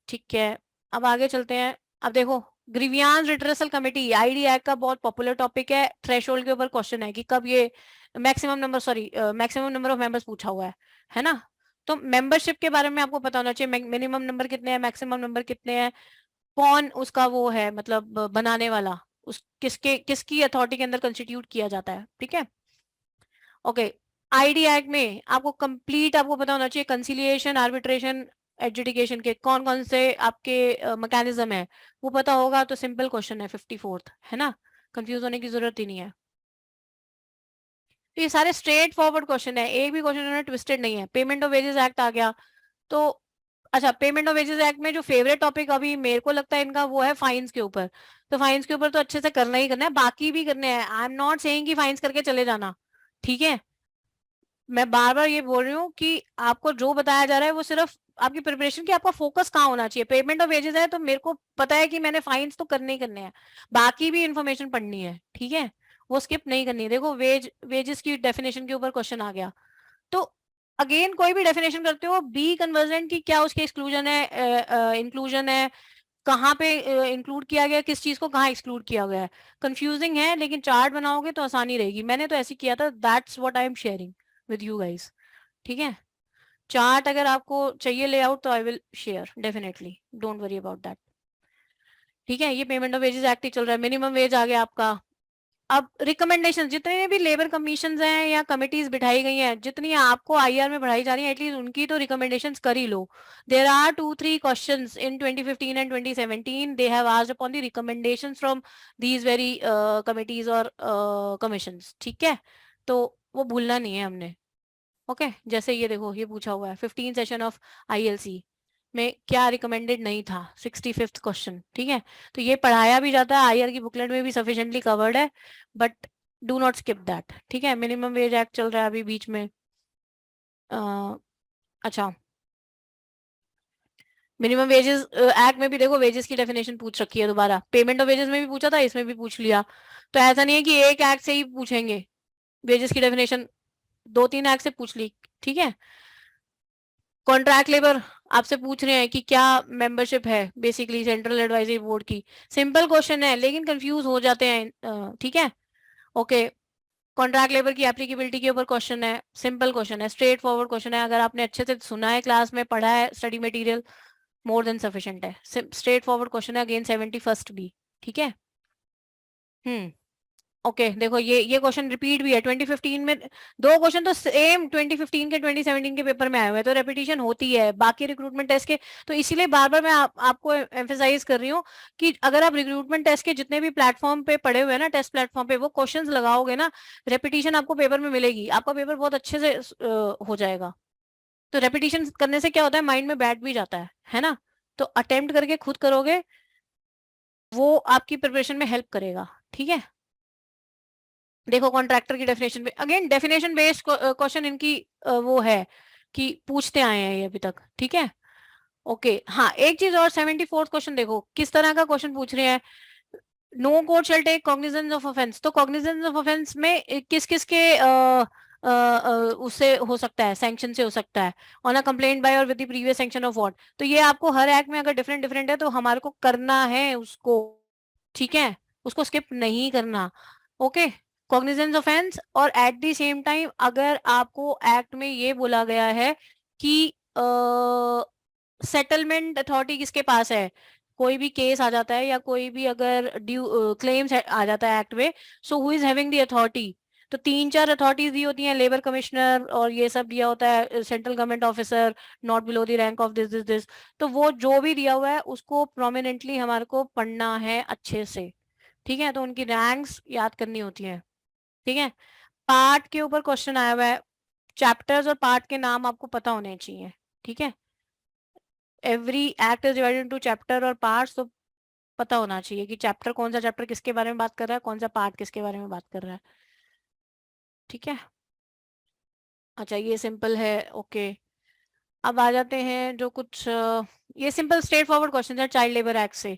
ठीक है। अब आगे चलते हैं। अब देखो grievance redressal committee ID act का बहुत पॉपुलर टॉपिक है, थ्रेशोल्ड के ऊपर क्वेश्चन है कि कब ये मैक्सिमम नंबर ऑफ मेंबर्स पूछा हुआ है ना। तो मेंबरशिप के बारे में आपको पता होना चाहिए, मिनिमम नंबर कितने हैं, मैक्सिमम नंबर कितने हैं, कौन उसका वो है, मतलब बनाने वाला, उस किसकी अथॉरिटी के अंदर कंस्टिट्यूट किया जाता है, ठीक है। ओके, आईडी एक्ट में आपको कंप्लीट आपको पता होना चाहिए कंसिलिएशन, आर्बिट्रेशन, एडजुडिकेशन के कौन कौन से आपके मैकेनिज्म है, वो पता होगा तो सिंपल क्वेश्चन है 54th, है ना, कंफ्यूज होने की जरूरत ही नहीं है। तो ये सारे स्ट्रेट फॉरवर्ड क्वेश्चन है, एक भी क्वेश्चन उन्होंने ट्विस्टेड नहीं है। पेमेंट ऑफ वेजेस एक्ट आ गया, तो अच्छा, पेमेंट ऑफ वेजेस एक्ट में जो फेवरेट टॉपिक अभी मेरे को लगता है इनका वो है फाइन्स के ऊपर। तो फाइन्स के ऊपर तो अच्छे से करना ही करना है, बाकी भी करने हैं, आई एम नॉट सेइंग कि फाइन्स करके चले जाना, ठीक है। मैं बार बार ये बोल रही हूँ कि आपको जो बताया जा रहा है वो सिर्फ आपकी प्रिपरेशन की, आपका फोकस कहाँ होना चाहिए। पेमेंट ऑफ वेजेस है तो मेरे को पता है कि मैंने फाइन्स तो करने ही करने हैं, बाकी भी इंफॉर्मेशन पढ़नी है, ठीक है, वो स्किप नहीं करनी है। देखो वेजेस की डेफिनेशन के ऊपर क्वेश्चन आ गया, तो अगेन कोई भी डेफिनेशन करते हो, बी कन्वर्जेंट की क्या उसके एक्सक्लूजन है, इंक्लूजन है, कहाँ पे इंक्लूड किया गया, किस चीज को कहाँ एक्सक्लूड किया गया है, कंफ्यूजिंग है, लेकिन चार्ट बनाओगे तो आसानी रहेगी। मैंने तो ऐसे किया था, that's what I am sharing with you guys. ठीक है, चार्ट अगर आपको चाहिए लेआउट तो I will share definitely, don't worry about that. ठीक है, ये पेमेंट ऑफ वेजेस एक्ट ही चल रहा है, मिनिमम वेज आ गया आपका। अब रिकमेंडेशन, जितने भी लेबर कमीशन हैं या कमिटीज बिठाई गई हैं, जितनी आपको आईआर में बढ़ाई जा रही है, एटलीस्ट उनकी तो रिकमेंडेशन कर ही लो। There are 2-3 questions in 2015 and 2017 they have asked upon the recommendations from these very committees और कमीशंस। ठीक है, तो वो भूलना नहीं है हमने। ओके जैसे ये देखो, ये पूछा हुआ है 15 सेशन ऑफ आईएलसी में क्या रिकमेंडेड नहीं था, 65th क्वेश्चन। ठीक है, तो ये पढ़ाया भी जाता है, आईआर की बुकलेट में भी सफिशिएंटली कवर्ड है, but do not skip that. ठीक है, मिनिमम वेज एक्ट चल रहा है अभी बीच में। अच्छा, मिनिमम वेजेस एक्ट में भी देखो वेजेस की डेफिनेशन पूछ रखी है दोबारा, पेमेंट ऑफ वेजेस में भी पूछा था, इसमें भी पूछ लिया। तो ऐसा नहीं है कि एक एक्ट से ही पूछेंगे, वेजेस की डेफिनेशन 2-3 एक्ट से पूछ ली। ठीक है, कॉन्ट्रैक्ट लेबर आपसे पूछ रहे हैं कि क्या मेंबरशिप है बेसिकली सेंट्रल एडवाइजरी बोर्ड की, सिंपल क्वेश्चन है लेकिन कंफ्यूज हो जाते हैं। ठीक है, ओके, कॉन्ट्रैक्ट लेबर की एप्लीकेबिलिटी के ऊपर क्वेश्चन है, सिंपल क्वेश्चन है, स्ट्रेट फॉरवर्ड क्वेश्चन है, अगर आपने अच्छे से सुना है, क्लास में पढ़ा है, study material more than sufficient है, स्ट्रेट फॉरवर्ड क्वेश्चन है, अगेन 71st भी। ठीक है, ओके देखो ये क्वेश्चन रिपीट भी है 2015 में, दो क्वेश्चन तो सेम 2015 के 2017 के पेपर में आए हुए हैं, तो रेपिटेशन होती है बाकी रिक्रूटमेंट टेस्ट के। तो इसीलिए बार बार मैं आपको एम्फेसाइज कर रही हूँ कि अगर आप रिक्रूटमेंट टेस्ट के जितने भी प्लेटफॉर्म पे पढ़े हुए हैं ना, टेस्ट प्लेटफॉर्म पे, वो क्वेश्चन लगाओगे ना, रेपिटेशन आपको पेपर में मिलेगी, आपका पेपर बहुत अच्छे से हो जाएगा। तो रेपिटेशन करने से क्या होता है, माइंड में बैठ भी जाता है ना। तो अटेम्प्ट करके खुद करोगे, वो आपकी प्रिपरेशन में हेल्प करेगा। ठीक है, देखो कॉन्ट्रैक्टर की डेफिनेशन पे अगेन डेफिनेशन बेस्ड क्वेश्चन इनकी वो है कि पूछते आए हैं ये अभी तक। ठीक है, ओके हाँ, एक चीज और, 74th क्वेश्चन देखो किस तरह का क्वेश्चन पूछ रहे हैं। No court shall take cognizance of offence, तो कॉग्निजेंस ऑफ ऑफेंस में किस किस के उससे हो सकता है, सैंक्शन से हो सकता है, ऑन अ कंप्लेंट बाय और with the previous sanction of what. तो ये आपको हर एक्ट में अगर डिफरेंट डिफरेंट है तो हमारे को करना है उसको। ठीक है, उसको स्किप नहीं करना। ओके, कॉग्निजेंस ऑफेंस, और एट द सेम टाइम अगर आपको एक्ट में ये बोला गया है कि सेटलमेंट अथॉरिटी किसके पास है, कोई भी केस आ जाता है या कोई भी अगर ड्यू क्लेम्स आ जाता है एक्ट में, so who is having the authority. तो 3-4 अथॉरिटीज दी होती हैं, लेबर कमिश्नर और ये सब दिया होता है, central government officer not below the rank of this this this. तो वो जो भी दिया हुआ है उसको प्रोमिनेंटली हमारे को पढ़ना है अच्छे से। ठीक है, तो उनकी रैंक्स याद करनी होती है। ठीक है, पार्ट के ऊपर क्वेश्चन आया हुआ है, चैप्टर्स और पार्ट के नाम आपको पता होने चाहिए। ठीक है, every act is divided into chapter और पार्ट्स, तो पता होना चाहिए कि चैप्टर कौन सा चैप्टर किसके बारे में बात कर रहा है, कौन सा पार्ट किसके बारे में बात कर रहा है। ठीक है, अच्छा ये सिंपल है। ओके, अब आ जाते हैं जो कुछ ये सिंपल स्ट्रेट फॉरवर्ड क्वेश्चन है चाइल्ड लेबर एक्ट से,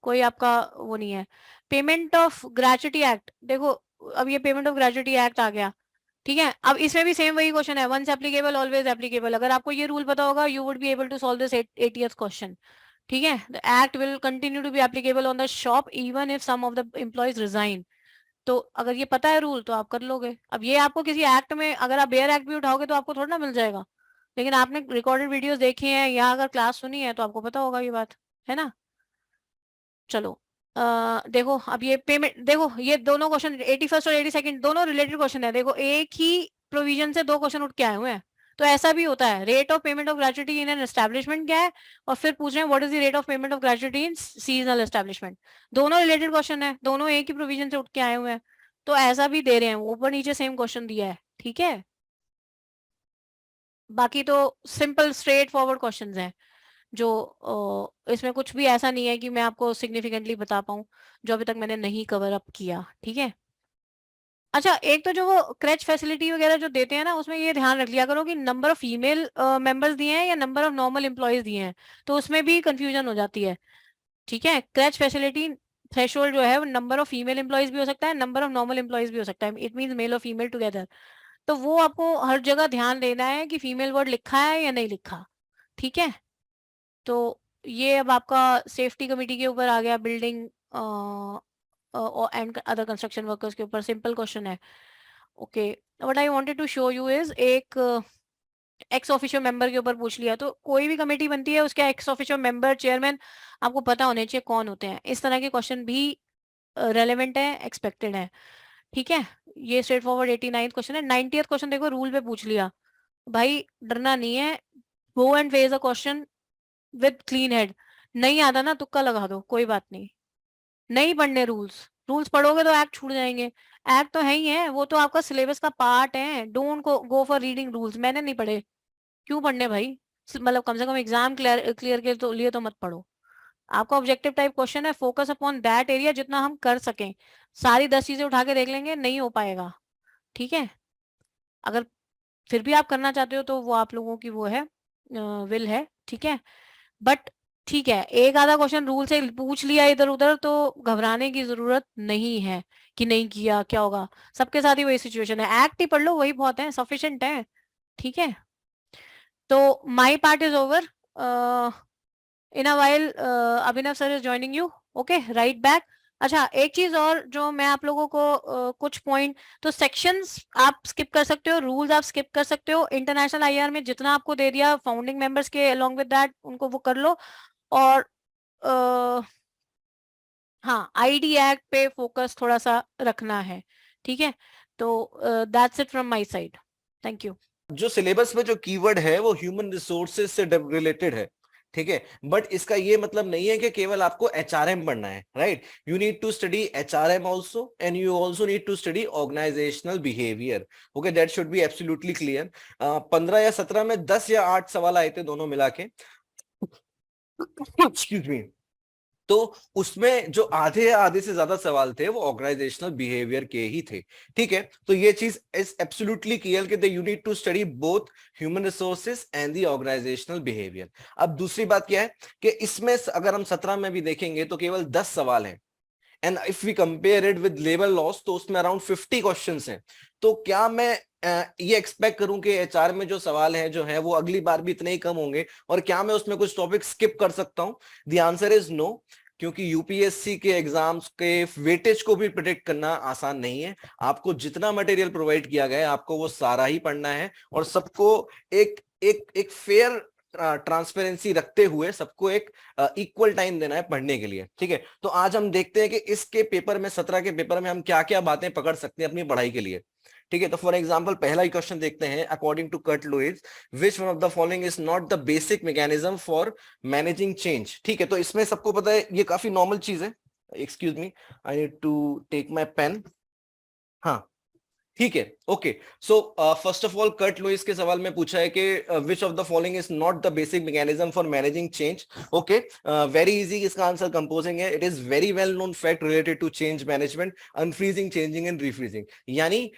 कोई आपका वो नहीं है। पेमेंट ऑफ ग्रेचुटी एक्ट, देखो अब ये पेमेंट ऑफ ग्रेचुटी एक्ट आ गया। ठीक है, अब इसमें भी सेम वही क्वेश्चन है, वंस एप्लीकेबल ऑलवेज एप्लीकेबल, अगर आपको ये रूल पता होगा you would be able to solve this 80th question. ठीक है, the act will continue to be applicable on the shop even if some of the employees resign. तो अगर ये पता है रूल तो आप कर लोगे। अब ये आपको किसी एक्ट में, अगर आप बेयर एक्ट भी उठाओगे तो आपको थोड़ा ना मिल जाएगा, लेकिन आपने रिकॉर्डेड वीडियोस देखी हैं या अगर क्लास सुनी है तो आपको पता होगा ये बात, है ना। चलो देखो अब ये पेमेंट, देखो ये दोनों क्वेश्चन 81st और 82nd दोनों रिलेटेड क्वेश्चन है। देखो एक ही प्रोविजन से दो क्वेश्चन उठ के आए हुए हैं। तो ऐसा भी होता है, rate of payment of gratuity in an establishment क्या है, और फिर पूछ रहे हैं what is the rate of payment of gratuity in seasonal establishment. दोनों रिलेटेड क्वेश्चन है, दोनों एक ही प्रोविजन से उठ के आए हुए हैं, तो ऐसा भी दे रहे हैं, ऊपर नीचे सेम क्वेश्चन दिया है। ठीक है, बाकी तो सिंपल स्ट्रेट फॉरवर्ड क्वेश्चंस हैं, जो इसमें कुछ भी ऐसा नहीं है कि मैं आपको सिग्निफिकेंटली बता पाऊं जो अभी तक मैंने नहीं कवर अप किया। ठीक है, अच्छा एक तो जो वो क्रैच फैसिलिटी वगैरह जो देते हैं ना, उसमें ये ध्यान रख लिया करो कि नंबर ऑफ फीमेल मेंबर्स दिए हैं या नंबर ऑफ नॉर्मल एम्प्लॉयज दिए हैं, तो उसमें भी कंफ्यूजन हो जाती है। ठीक है, क्रैच फैसिलिटी थ्रेशोल्ड जो है वो नंबर ऑफ फीमेल एम्प्लॉयज भी हो सकता है, नंबर ऑफ नॉर्मल एम्प्लॉयज भी हो सकता है, इट मींस मेल और फीमेल टुगेदर। तो वो आपको हर जगह ध्यान देना है कि फीमेल वर्ड लिखा है या नहीं लिखा, ठीक है। तो ये अब आपका सेफ्टी कमेटी के ऊपर आ गया, building and other construction workers के ऊपर सिंपल क्वेश्चन है। Okay, what I wanted to show you is एक एक्स ऑफिशियो मेंबर के ऊपर पूछ लिया, तो कोई भी कमेटी बनती है उसके एक्स ऑफिशियो मेंबर, चेयरमैन आपको पता होने चाहिए कौन होते हैं। इस तरह के क्वेश्चन भी रेलेवेंट है, एक्सपेक्टेड है, ठीक है। ये स्ट्रेट फॉरवर्ड 89th क्वेश्चन है। 90th क्वेश्चन देखो, रूल पे पूछ लिया, भाई डरना नहीं है, go and face a question with clean head. नहीं आता ना, तुक्का लगा दो, कोई बात नहीं। नहीं पढ़ने रूल्स, रूल्स पढ़ोगे तो एक्ट छूट जाएंगे। एक्ट तो है ही है, वो तो आपका सिलेबस का पार्ट है। Don't go for reading rules. मैंने नहीं पढ़े, क्यों पढ़ने भाई, मतलब कम से कम एग्जाम क्लियर के तो लिए तो मत पढ़ो। आपका ऑब्जेक्टिव टाइप क्वेश्चन है, फोकस अपॉन दैट एरिया जितना हम कर सकें। सारी 10 चीजें उठा के देख लेंगे, नहीं हो पाएगा, ठीक है। अगर फिर भी आप करना चाहते हो तो वो आप लोगों की वो है, विल है, ठीक है। बट ठीक है, एक आधा क्वेश्चन रूल से पूछ लिया इधर उधर तो घबराने की जरूरत नहीं है कि नहीं किया क्या होगा। सबके साथ ही वही सिचुएशन है, एक्ट ही पढ़ लो, वही बहुत है, सफिशिएंट है, ठीक है। तो my part is over. In a while Abhinav sir is joining you, okay, right back. अच्छा, एक चीज और जो मैं आप लोगों को कुछ पॉइंट, तो सेक्शंस आप स्किप कर सकते हो, रूल्स आप स्किप कर सकते हो। इंटरनेशनल आईआर में जितना आपको दे दिया फाउंडिंग मेंबर्स के अलोंग विद दैट, उनको वो कर लो। और हाँ, आईडी एक्ट पे फोकस थोड़ा सा रखना है, ठीक है। तो that's it from my side, thank you. जो सिलेबस में जो कीवर्ड है वो ह्यूमन रिसोर्सेज से रिलेटेड है, ठीक है। बट इसका ये मतलब नहीं है कि केवल आपको एचआरएम पढ़ना है, right. You need to study HRM also and you also need to study organisational behaviour, okay, that should be absolutely clear. 15 या 17 में 10 या 8 सवाल आए थे दोनों मिला के, एक्सक्यूज मी। तो उसमें जो आधे से ज्यादा सवाल थे वो ऑर्गेनाइजेशनल बिहेवियर के ही थे, ठीक है। तो ये चीज इज एब्सोल्युटली क्लियर कि you need to study both human resources and the organisational behaviour. अब दूसरी बात क्या है कि इसमें अगर हम 17 में भी देखेंगे तो केवल 10 सवाल हैं, and if we compare it with labour laws तो उसमें अराउंड 50 क्वेश्चंस हैं। तो क्या मैं ये एक्सपेक्ट करूं कि एचआर में जो सवाल है जो है वो अगली बार भी इतने ही कम होंगे, और क्या मैं उसमें कुछ टॉपिक स्किप कर सकता हूं? द आंसर इज नो, क्योंकि यूपीएससी के एग्जाम्स के वेटेज को भी प्रिडिक्ट करना आसान नहीं है। आपको जितना मटेरियल प्रोवाइड किया गया है आपको वो सारा ही पढ़ना है, और सबको एक एक एक फेयर ट्रांसपेरेंसी रखते हुए सबको एक इक्वल टाइम देना है पढ़ने के लिए, ठीक है। तो आज हम देखते हैं कि इसके पेपर में 17 के पेपर में हम क्या क्या बातें पकड़ सकते हैं अपनी पढ़ाई के लिए, ठीक है। तो फॉर एग्जांपल पहला ही क्वेश्चन देखते हैं। According to Kurt Lewis, which one of the following is not the basic mechanism for managing change, ठीक है। तो इसमें सबको पता है, ये काफी नॉर्मल चीज है। Excuse me, I need to take my pen. हाँ, ठीक है, okay. So first of all Kurt Lewis के सवाल में पूछा है कि which of the following is not the basic mechanism for managing change, okay. Very easy, इसका आंसर कंपोजिंग है। It is very well known fact related to change management, unfreezing, changing and refreezing. यानी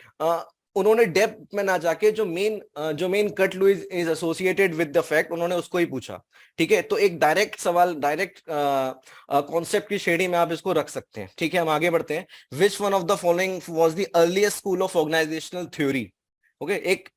उन्होंने depth में ना जाके जो main Kurt Lewis is associated with the fact, उन्होंने उसको ही पूछा, ठीक है। तो एक डायरेक्ट सवाल, डायरेक्ट कॉन्सेप्ट की श्रेणी में आप इसको रख सकते हैं, ठीक है। हम आगे बढ़ते हैं। Which one of the following was the earliest school of organisational theory, okay. एक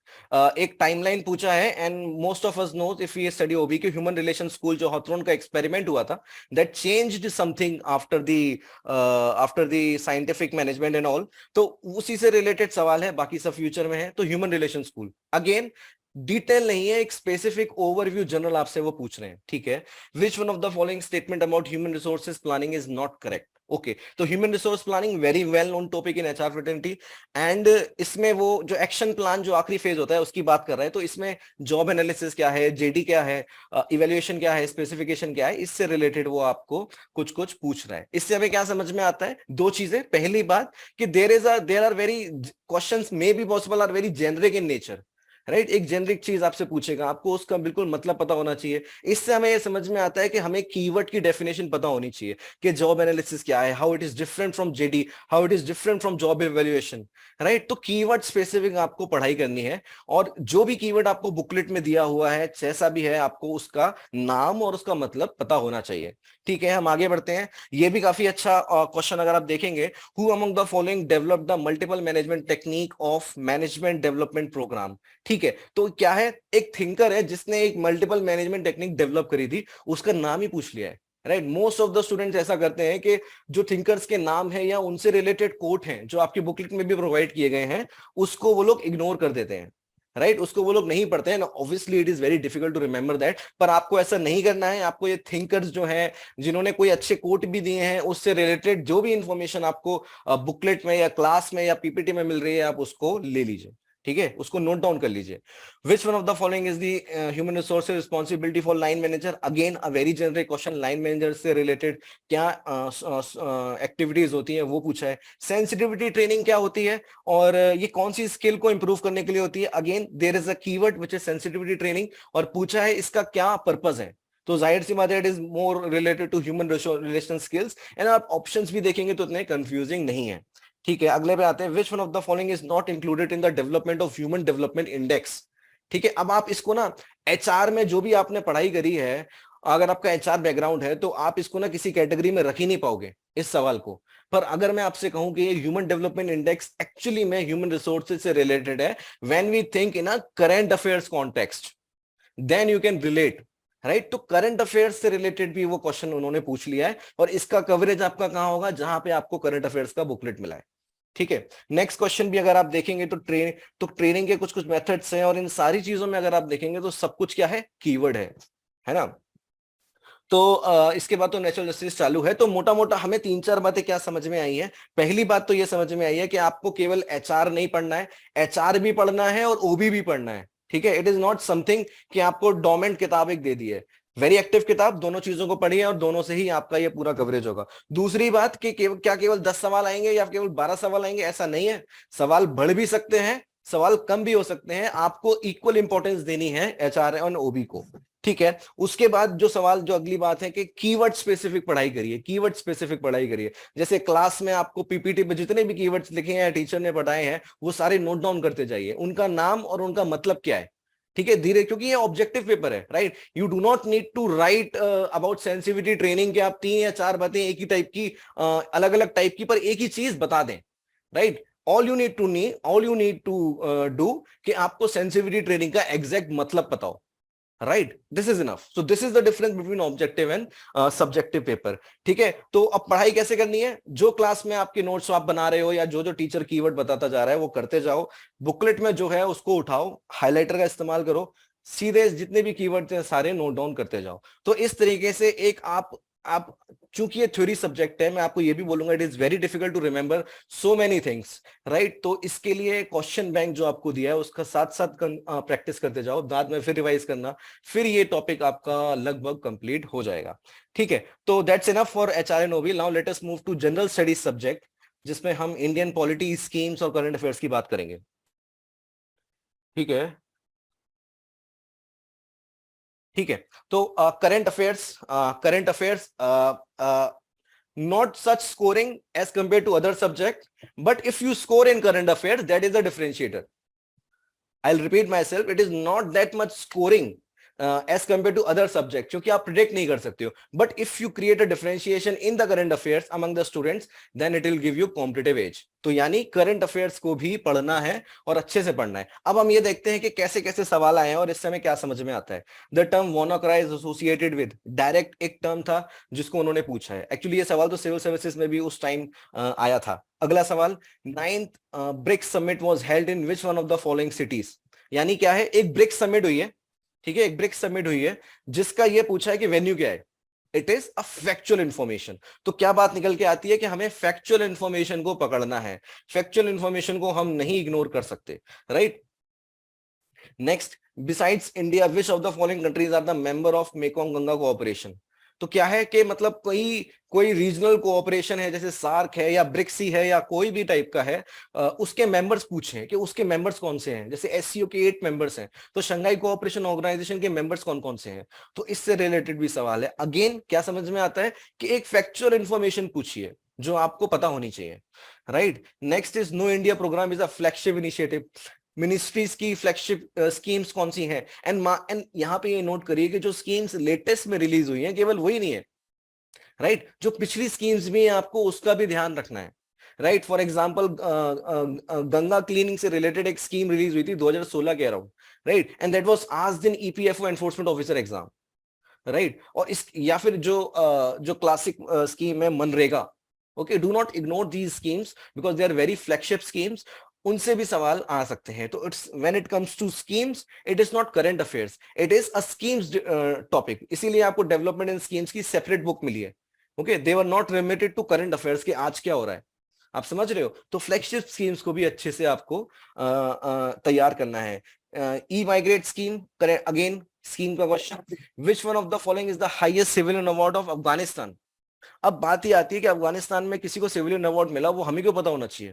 टाइमलाइन पूछा है, and most of us knows if we study OB के ह्यूमन रिलेशन स्कूल जो हॉथरॉन का एक्सपेरिमेंट हुआ था, that changed something after the scientific management and all. तो उसी से रिलेटेड सवाल है, बाकी सब फ्यूचर में है। तो human relation school again detail नहीं है, एक स्पेसिफिक ओवरव्यू जनरल आपसे वो पूछ रहे हैं, ठीक है। Which one of the following statement about human resources planning is not correct, okay. तो human resource planning very well known topic in HR fraternity, and इसमें वो जो एक्शन प्लान जो आखिरी फेज होता है उसकी बात कर रहा है। तो इसमें जॉब एनालिसिस क्या है, जेडी क्या है, इवैल्यूएशन क्या है, स्पेसिफिकेशन क्या है, इससे रिलेटेड वो आपको कुछ कुछ पूछ रहा है। इससे हमें क्या समझ में आता है? दो चीजें। पहली बात कि there are very questions may be possible or very generic in nature, right, एक जेनरिक चीज आपसे पूछेगा, आपको उसका बिल्कुल मतलब पता होना चाहिए। इससे हमें ये समझ में आता है कि हमें कीवर्ड की डेफिनेशन पता होनी चाहिए कि जॉब एनालिसिस क्या है, how it is different from JD, how it is different from job evaluation, right. तो कीवर्ड स्पेसिफिक आपको पढ़ाई करनी है, और जो भी कीवर्ड आपको बुकलेट में दिया हुआ है, जैसा भी है, आपको उसका नाम और उसका मतलब पता होना चाहिए। ठीक है, हम आगे बढ़ते हैं। ये भी काफी अच्छा क्वेश्चन अगर आप देखेंगे, who among the following develop the multiple management technique of management development programme. ठीक है, तो क्या है, एक थिंकर है जिसने एक मल्टीपल मैनेजमेंट टेक्निक डेवलप करी थी, उसका नाम ही पूछ लिया है, right. Most of the students ऐसा करते हैं कि जो थिंकर्स के नाम है या उनसे रिलेटेड कोट हैं जो आपकी बुकलेट में भी प्रोवाइड किए गए हैं, उसको वो लोग इग्नोर कर देते हैं, राइट, उसको वो लोग नहीं पढ़ते हैं। Obviously it is very difficult to remember that, पर आपको ऐसा नहीं करना है। आपको ये थिंकर्स जो हैं, जिन्होंने कोई अच्छे कोट भी दिए हैं, उससे रिलेटेड जो भी इंफॉर्मेशन आपको बुकलेट में या क्लास में या पीपीटी में मिल रही है, आप उसको ले लीजिए। ठीक है, उसको नोट डाउन कर लीजिए। विच one of the following is the human resources responsibility for line manager. Again a very general question, line manager से रिलेटेड क्या एक्टिविटीज होती है वो पूछा है। सेंसिटिविटी ट्रेनिंग क्या होती है और ये कौन सी स्किल को इंप्रूव करने के लिए होती है। Again there is a keyword which is sensitivity training, और पूछा है इसका क्या पर्पज है। तो जाहिर सी बात है, it is more related to human relation skills, and आप ऑप्शंस भी देखेंगे तो इतने कंफ्यूजिंग नहीं है। ठीक है, अगले पे आते हैं। Which one of the following is not included in the development of human development index. ठीक है, अब आप इसको ना एचआर में जो भी आपने पढ़ाई करी है, अगर आपका एचआर बैकग्राउंड है, तो आप इसको ना किसी कैटेगरी में रख ही नहीं पाओगे इस सवाल को। पर अगर मैं आपसे कहूं कि ये ह्यूमन डेवलपमेंट इंडेक्स एक्चुअली में ह्यूमन रिसोर्सेज से रिलेटेड है, when we think in a current affairs context, then you can relate, right. तो करंट अफेयर्स से रिलेटेड भी वो क्वेश्चन उन्होंने पूछ लिया है, और इसका कवरेज आपका कहां होगा, जहां पे आपको करंट अफेयर्स का बुकलेट मिला है। ठीक है, नेक्स्ट क्वेश्चन भी अगर आप देखेंगे तो ट्रेनिंग के कुछ कुछ मेथड्स हैं, और इन सारी चीजों में अगर आप देखेंगे तो सब कुछ क्या है, कीवर्ड है ना। तो इसके बाद तो नेचुरल जस्टिस चालू है। तो मोटा मोटा हमें 3-4 बातें क्या समझ में आई है। पहली बात तो ये समझ में आई है कि आपको केवल एचआर नहीं पढ़ना है, एचआर भी पढ़ना है और ओबी भी पढ़ना है। ठीक है, इट इज नॉट समथिंग कि आपको डोमेंट किताब एक दे दी है, वेरी एक्टिव किताब, दोनों चीजों को पढ़िए और दोनों से ही आपका ये पूरा कवरेज होगा। दूसरी बात कि क्या केवल 10 सवाल आएंगे या केवल 12 सवाल आएंगे, ऐसा नहीं है। सवाल बढ़ भी सकते हैं, सवाल कम भी हो सकते हैं। आपको इक्वल इंपॉर्टेंस देनी है एचआर और ओबी को। ठीक है, उसके बाद जो सवाल, जो अगली बात है कि कीवर्ड स्पेसिफिक पढ़ाई करिए, कीवर्ड स्पेसिफिक पढ़ाई करिए। जैसे क्लास में आपको पीपीटी पे जितने भी कीवर्ड्स लिखे हैं, टीचर ने पढ़ाए हैं, वो सारे नोट डाउन करते जाइए, उनका नाम और उनका मतलब क्या है। ठीक है, धीरे, क्योंकि ये ऑब्जेक्टिव पेपर है, right. You do not need to write about sensitivity training के आप 3 या 4 बातें एक ही टाइप की, अलग अलग टाइप की, पर एक ही चीज बता दें, right. All you need to do कि आपको सेंसिटिविटी ट्रेनिंग का एग्जैक्ट मतलब पता हो, right. This is enough. So this is the difference between objective and subjective paper. ठीक है, तो अब पढ़ाई कैसे करनी है, जो क्लास में आपके नोट्स आप बना रहे हो या जो जो टीचर कीवर्ड बताता जा रहा है वो करते जाओ। बुकलेट में जो है उसको उठाओ, हाइलाइटर का इस्तेमाल करो, सीधे जितने भी कीवर्ड थे सारे नोट डाउन करते जाओ। तो इस तरीके से एक आप चूंकि ये थ्योरी सब्जेक्ट है, मैं आपको ये भी बोलूंगा, it is very difficult to remember so many things, right. तो इसके लिए क्वेश्चन बैंक जो आपको दिया है उसका साथ साथ प्रैक्टिस करते जाओ, बाद में फिर रिवाइज करना, फिर ये टॉपिक आपका लगभग कंप्लीट हो जाएगा। ठीक है, तो that's enough for HR and OB. Now let us move to general studies subject, जिसमें हम इंडियन पॉलिटी, स्कीम्स और करंट अफेयर्स की बात करेंगे। ठीक है, ठीक है। तो current affairs not such scoring as compared to other subject, but if you score in current affairs, that is a differentiator. I'll repeat myself, it is not that much scoring as compared to other subject, क्योंकि आप predict नहीं कर सकते हो, but if you create a differentiation in the current affairs among the students, then it will give you competitive edge. तो यानी current affairs को भी पढ़ना है और अच्छे से पढ़ना है। अब हम ये देखते हैं कि कैसे कैसे सवाल आए हैं और इससे हमें क्या समझ में आता है। The term WannaCry is associated with, direct एक टर्म था जिसको उन्होंने पूछा है। एक्चुअली ये सवाल तो सिविल सर्विसेज में भी उस टाइम आया था। अगला सवाल, 9th BRICS summit was held in which one of the following cities. यानी क्या है, एक ब्रिक्स समिट हुई है, ठीक है, एक ब्रिक्स समिट हुई है, जिसका ये पूछा है कि वेन्यू क्या है। It is a factual information. तो क्या बात निकल के आती है कि हमें फैक्चुअल इंफॉर्मेशन को पकड़ना है, फैक्चुअल इंफॉर्मेशन को हम नहीं इग्नोर कर सकते, right. Next, besides India which of the following countries are the member of Mekong Ganga cooperation. तो क्या है कि मतलब कोई रीजनल कोऑपरेशन है, जैसे सार्क है या ब्रिक्सी है या कोई भी टाइप का है, उसके मेंबर्स पूछे कि उसके मेंबर्स कौन से हैं। जैसे एससीओ के 8 मेंबर्स हैं, तो शंघाई कोऑपरेशन ऑर्गेनाइजेशन के मेंबर्स कौन कौन से हैं, तो इससे रिलेटेड भी सवाल है। अगेन क्या समझ में आता है कि एक फैक्चुअल इंफॉर्मेशन पूछिए जो आपको पता होनी चाहिए, right. Next is Know India programme is a flagship initiative. Ministries की फ्लैगशिप स्कीम्स कौन सी हैं, एंड यहाँ पे ये नोट करिए कि जो स्कीम्स लेटेस्ट में रिलीज हुई हैं केवल वही नहीं है, राइट, जो पिछली स्कीम्स भी हैं आपको उसका भी ध्यान रखना है, right. For example Ganga cleaning से रिलेटेड एक स्कीम रिलीज हुई थी 2016 के around, right, and that was asked in EPFO enforcement officer exam, right. और इस या फिर जो क्लासिक स्कीम है MNREGA, okay, do not ignore these schemes because they are very flagship schemes, उनसे भी सवाल आ सकते हैं। तो it's when it comes to schemes it is not current affairs, it is a schemes topic. इसीलिए आपको डेवलपमेंट एंड स्कीम्स की सेपरेट बुक मिली है, okay, they were not related to current affairs के आज क्या हो रहा है, आप समझ रहे हो। तो फ्लैगशिप स्कीम्स को भी अच्छे से आपको तैयार करना है। ई माइग्रेट स्कीम, अगेन स्कीम का question, which one of the following is the highest civilian award of Afghanistan. अब बात ही आती है कि अफगानिस्तान में किसी को सिविलियन अवार्ड मिला, वो हमें क्यों पता होना चाहिए,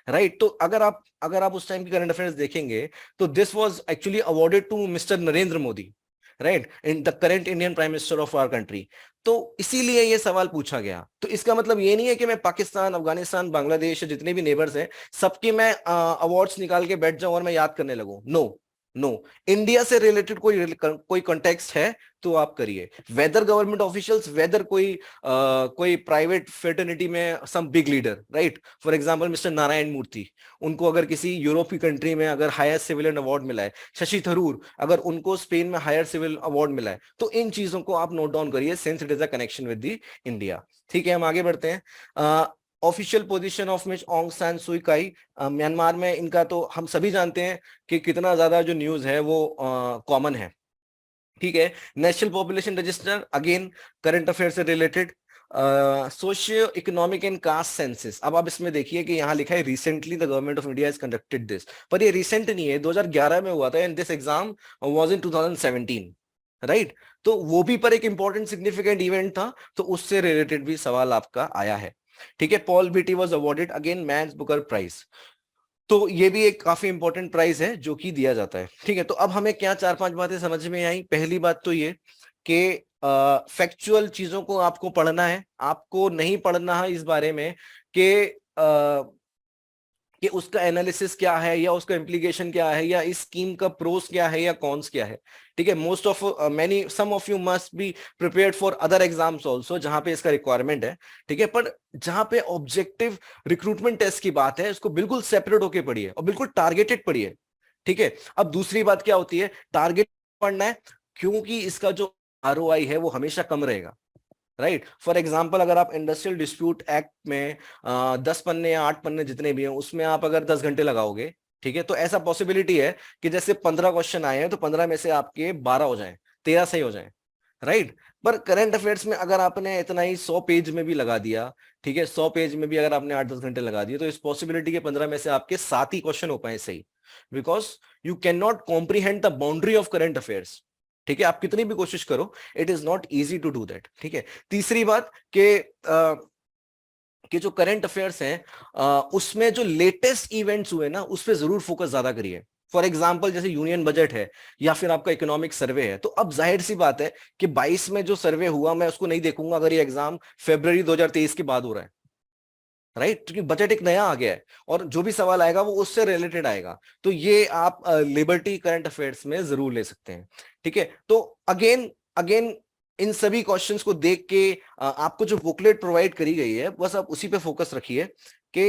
राइट। तो अगर आप उस टाइम की करंट अफेयर्स देखेंगे तो this was actually awarded to mister Narendra Modi, right, in the current Indian prime minister of our country. तो इसीलिए ये सवाल पूछा गया। तो इसका मतलब ये नहीं है कि मैं पाकिस्तान, अफगानिस्तान, बांग्लादेश, जितने भी नेबर्स हैं सबके मैं अवार्ड्स निकाल के बैठ जाऊं और मैं याद करने लगूं, नो नो। इंडिया से रिलेटेड कोई कॉन्टेक्स्ट है तो आप करिए। वेदर गवर्नमेंट ऑफिशियल्स, वेदर कोई प्राइवेट फेटर्निटी में some big leader, right, for example mister Narayan Murthy, उनको अगर किसी यूरोप की कंट्री में अगर हायर सिविलियन अवार्ड मिला है, शशि थरूर अगर उनको स्पेन में हायर सिविल अवार्ड मिला है, तो इन चीजों को आप नोट डाउन करिए since it is a connection with the India. ठीक है, हम आगे बढ़ते हैं। ऑफिशियल पोजीशन ऑफ मिस ऑन्ग सान सुई काई, म्यांमार में इनका तो हम सभी जानते हैं कि कितना ज्यादा जो न्यूज है वो कॉमन है, ठीक है। National population register, again current affair से related. Socio economic and caste census, अब आप इसमें देखिए कि यहाँ लिखा है recently the government of India has conducted this, पर ये रिसेंट नहीं है, 2011 में हुआ था and this exam was in 2017, right. तो वो भी पर एक इंपॉर्टेंट सिग्निफिकेंट इवेंट था, तो उससे रिलेटेड भी सवाल आपका आया है, ठीक है। Paul Beatty was awarded again Man's Booker prize, तो ये भी एक काफी इंपॉर्टेंट प्राइज है जो कि दिया जाता है, ठीक है। तो अब हमें क्या 4-5 बातें समझ में आई। पहली बात तो ये कि फैक्चुअल चीजों को आपको पढ़ना है, आपको नहीं पढ़ना है इस बारे में कि उसका एनालिसिस क्या है या उसका इम्प्लीकेशन क्या है या इस स्कीम का प्रोस क्या है या कॉन्स क्या है, ठीक है। Most of some of you must be prepared for other exams also जहां पे इसका रिक्वायरमेंट है, ठीक है। पर जहां पे ऑब्जेक्टिव रिक्रूटमेंट टेस्ट की बात है, इसको बिल्कुल सेपरेट होके पढ़िए और बिल्कुल टारगेटेड पढ़िए, ठीक है। अब दूसरी बात क्या होती है, टारगेट पढ़ना है क्योंकि इसका जो आरओआई है वो हमेशा कम रहेगा, राइट। फॉर एग्जाम्पल अगर आप इंडस्ट्रियल डिस्प्यूट एक्ट में 10 पन्ने या 8 पन्ने जितने भी हैं उसमें आप अगर 10 घंटे लगाओगे, ठीक है, तो ऐसा पॉसिबिलिटी है कि जैसे 15 क्वेश्चन आए हैं तो 15 में से आपके 12 हो जाएं, 13 सही हो जाएं, राइट। पर करंट अफेयर्स में अगर आपने इतना ही 100 पेज में भी लगा दिया, ठीक है, 100 पेज में भी अगर आपने 8-10 घंटे लगा दिए, तो इस पॉसिबिलिटी के 15 में से आपके 7 ही क्वेश्चन हो पाए सही, because you can not comprehend the boundary of current affairs, ठीक है। आप कितनी भी कोशिश करो, it is not easy to do that, ठीक है। तीसरी बात कि जो करंट अफेयर्स हैं उसमें जो लेटेस्ट इवेंट्स हुए ना उस पर जरूर फोकस ज्यादा करिए। फॉर एग्जाम्पल जैसे यूनियन बजट है या फिर आपका इकोनॉमिक सर्वे है, तो अब जाहिर सी बात है कि 22 में जो सर्वे हुआ मैं उसको नहीं देखूंगा अगर ये एग्जाम फरवरी 2023 के बाद हो रहा है, राइट, क्योंकि बजट एक नया आ गया है और जो भी सवाल आएगा वो उससे रिलेटेड आएगा। तो ये आप लिबर्टी करंट अफेयर्स में जरूर ले सकते हैं, ठीक है। तो अगेन इन सभी क्वेश्चंस को देख के आपको जो बुकलेट प्रोवाइड करी गई है बस आप उसी पे फोकस रखिए कि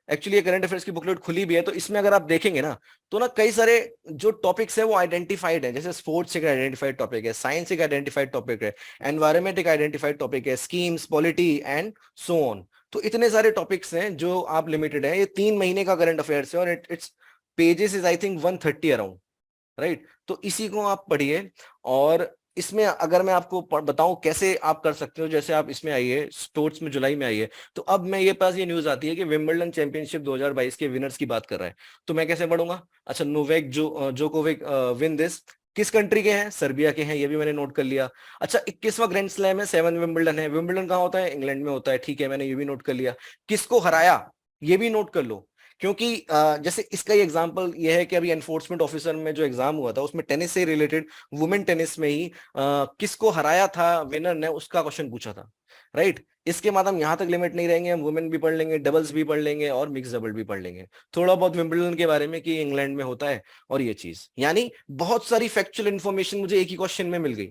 एक्चुअली करंट अफेयर्स की बुकलेट खुली भी है, तो इसमें अगर आप देखेंगे ना तो ना कई सारे जो टॉपिक्स है वो आइडेंटिफाइड है, जैसे स्पोर्ट्स एक आइडेंटिफाइड टॉपिक है, साइंस एक आइडेंटिफाइड टॉपिक है, एनवायरमेंट एक आइडेंटिफाइड टॉपिक है, schemes, polity and so on. तो इतने सारे टॉपिक्स हैं जो आप लिमिटेड है, ये 3 महीने का करंट अफेयर्स है और it's pages is I think 130 around, right. तो इसी को आप पढ़िए और इसमें अगर मैं आपको बताऊं कैसे आप कर सकते हो, जैसे आप इसमें आइए स्पोर्ट्स में जुलाई में आइए, तो अब मैं ये पास ये न्यूज आती है कि विंबलडन चैंपियनशिप 2022 के विनर्स की बात कर रहा है, तो मैं कैसे पढ़ूंगा, अच्छा नोवेक जोकोविक विन दिस किस कंट्री के हैं? सर्बिया के हैं, ये भी मैंने नोट कर लिया। अच्छा 21वां ग्रैंड स्लैम है, 7 विंबलडन है। विंबलडन कहाँ होता है? इंग्लैंड में होता है, ठीक है, मैंने ये भी नोट कर लिया। किसको हराया? ये भी नोट कर लो, क्योंकि जैसे इसका एग्जांपल ये है कि अभी एनफोर्समेंट ऑफिसर में जो एग्जाम हुआ था उसमें टेनिस से रिलेटेड, वुमेन टेनिस में ही किसको हराया था विनर ने, उसका क्वेश्चन पूछा था, राइट। इसके बाद हम यहाँ तक लिमिट नहीं रहेंगे, हम वुमेन भी पढ़ लेंगे, डबल्स भी पढ़ लेंगे और मिक्स डबल भी पढ़ लेंगे, थोड़ा बहुत विंबलडन के बारे में कि इंग्लैंड में होता है और ये चीज, यानी बहुत सारी फैक्चुअल इन्फॉर्मेशन मुझे एक ही क्वेश्चन में मिल गई,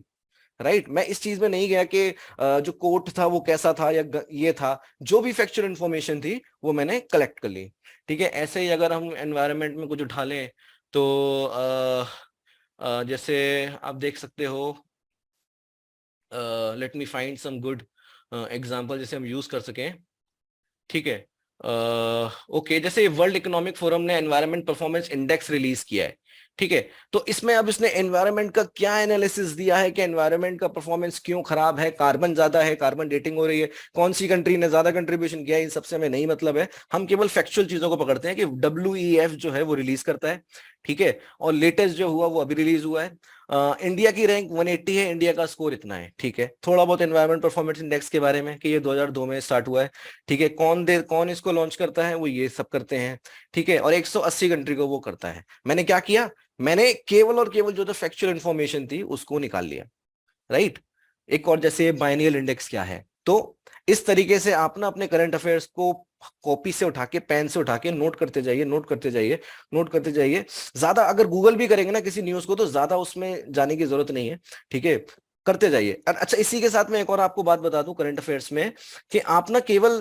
राइट। मैं इस चीज में नहीं गया कि जो कोर्ट था वो कैसा था या ये था, जो भी फैक्चुअल इन्फॉर्मेशन थी वो मैंने कलेक्ट कर ली, ठीक है। ऐसे ही अगर हम एनवायरनमेंट में कुछ उठा लें तो जैसे आप देख सकते हो, let me find some good example जैसे हम यूज कर सकें, ठीक है। ओके, जैसे वर्ल्ड इकोनॉमिक फोरम ने एनवायरनमेंट परफॉर्मेंस इंडेक्स रिलीज किया है, ठीक है। तो इसमें अब इसने एनवायरनमेंट का क्या एनालिसिस दिया है कि एनवायरनमेंट का परफॉर्मेंस क्यों खराब है, कार्बन ज्यादा है, कार्बन डेटिंग हो रही है, कौन सी कंट्री ने ज्यादा कंट्रीब्यूशन किया है, इन सबसे हमें नहीं मतलब है। हम केवल फैक्चुअल चीजों को पकड़ते हैं कि WEF जो है वो रिलीज करता है, ठीक है। और लेटेस्ट जो हुआ वो अभी रिलीज हुआ है। इंडिया की रैंक 180 है, इंडिया का स्कोर इतना है, ठीक है। थोड़ा बहुत एनवायरनमेंट परफॉर्मेंस इंडेक्स के बारे में कि ये 2002 में स्टार्ट हुआ है, ठीक है। कौन इसको लॉन्च करता है? वो ये सब करते हैं, ठीक है। और 180 कंट्री को वो करता है। मैंने क्या किया? मैंने केवल और केवल जो तो फैक्चुअल इंफॉर्मेशन थी उसको निकाल लिया, राइट। एक और जैसे बाइनियल इंडेक्स क्या है, तो इस तरीके से आप ना अपने करंट अफेयर्स को कॉपी से उठा के, पेन से उठा के नोट करते जाइए, नोट करते जाइए, नोट करते जाइए। ज्यादा अगर गूगल भी करेंगे ना किसी न्यूज को तो ज्यादा उसमें जाने की जरूरत नहीं है, ठीक है, करते जाइए। अच्छा इसी के साथ में एक और आपको बात बता दूं करंट अफेयर्स में कि आप ना केवल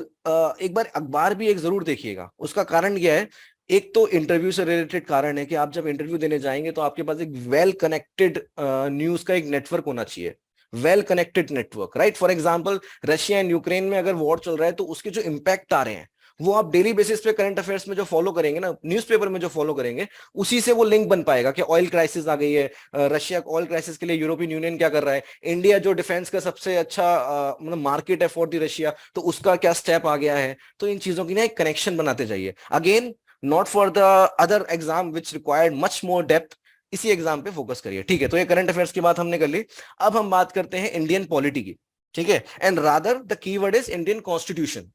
एक बार अखबार भी एक जरूर देखिएगा। उसका कारण क्या है? एक तो इंटरव्यू से रिलेटेड कारण है कि आप जब इंटरव्यू देने जाएंगे तो आपके पास एक वेल कनेक्टेड न्यूज का एक नेटवर्क होना चाहिए, well connected network, right. For example Russia and Ukraine में अगर वॉर चल रहा है तो उसके जो इंपैक्ट आ रहे हैं वो आप डेली बेसिस पे करंट अफेयर्स में जो फॉलो करेंगे ना, न्यूज़पेपर में जो फॉलो करेंगे, उसी से वो लिंक बन पाएगा कि ऑयल क्राइसिस आ गई है, रशिया ऑयल क्राइसिस के लिए यूरोपियन यूनियन क्या कर रहा है, इंडिया जो डिफेंस का सबसे अच्छा मतलब मार्केट है फॉर द रशिया, तो उसका क्या स्टेप आ गया है। तो इन चीजों की ना एक कनेक्शन बनाते जाइए। Again not for the other exam which required much more depth, इसी एग्जाम पे फोकस करिए, ठीक है। तो ये करंट अफेयर्स की बात हमने कर ली। अब हम बात करते हैं इंडियन पॉलिटी की, ठीक है। And rather the keyword is Indian constitution.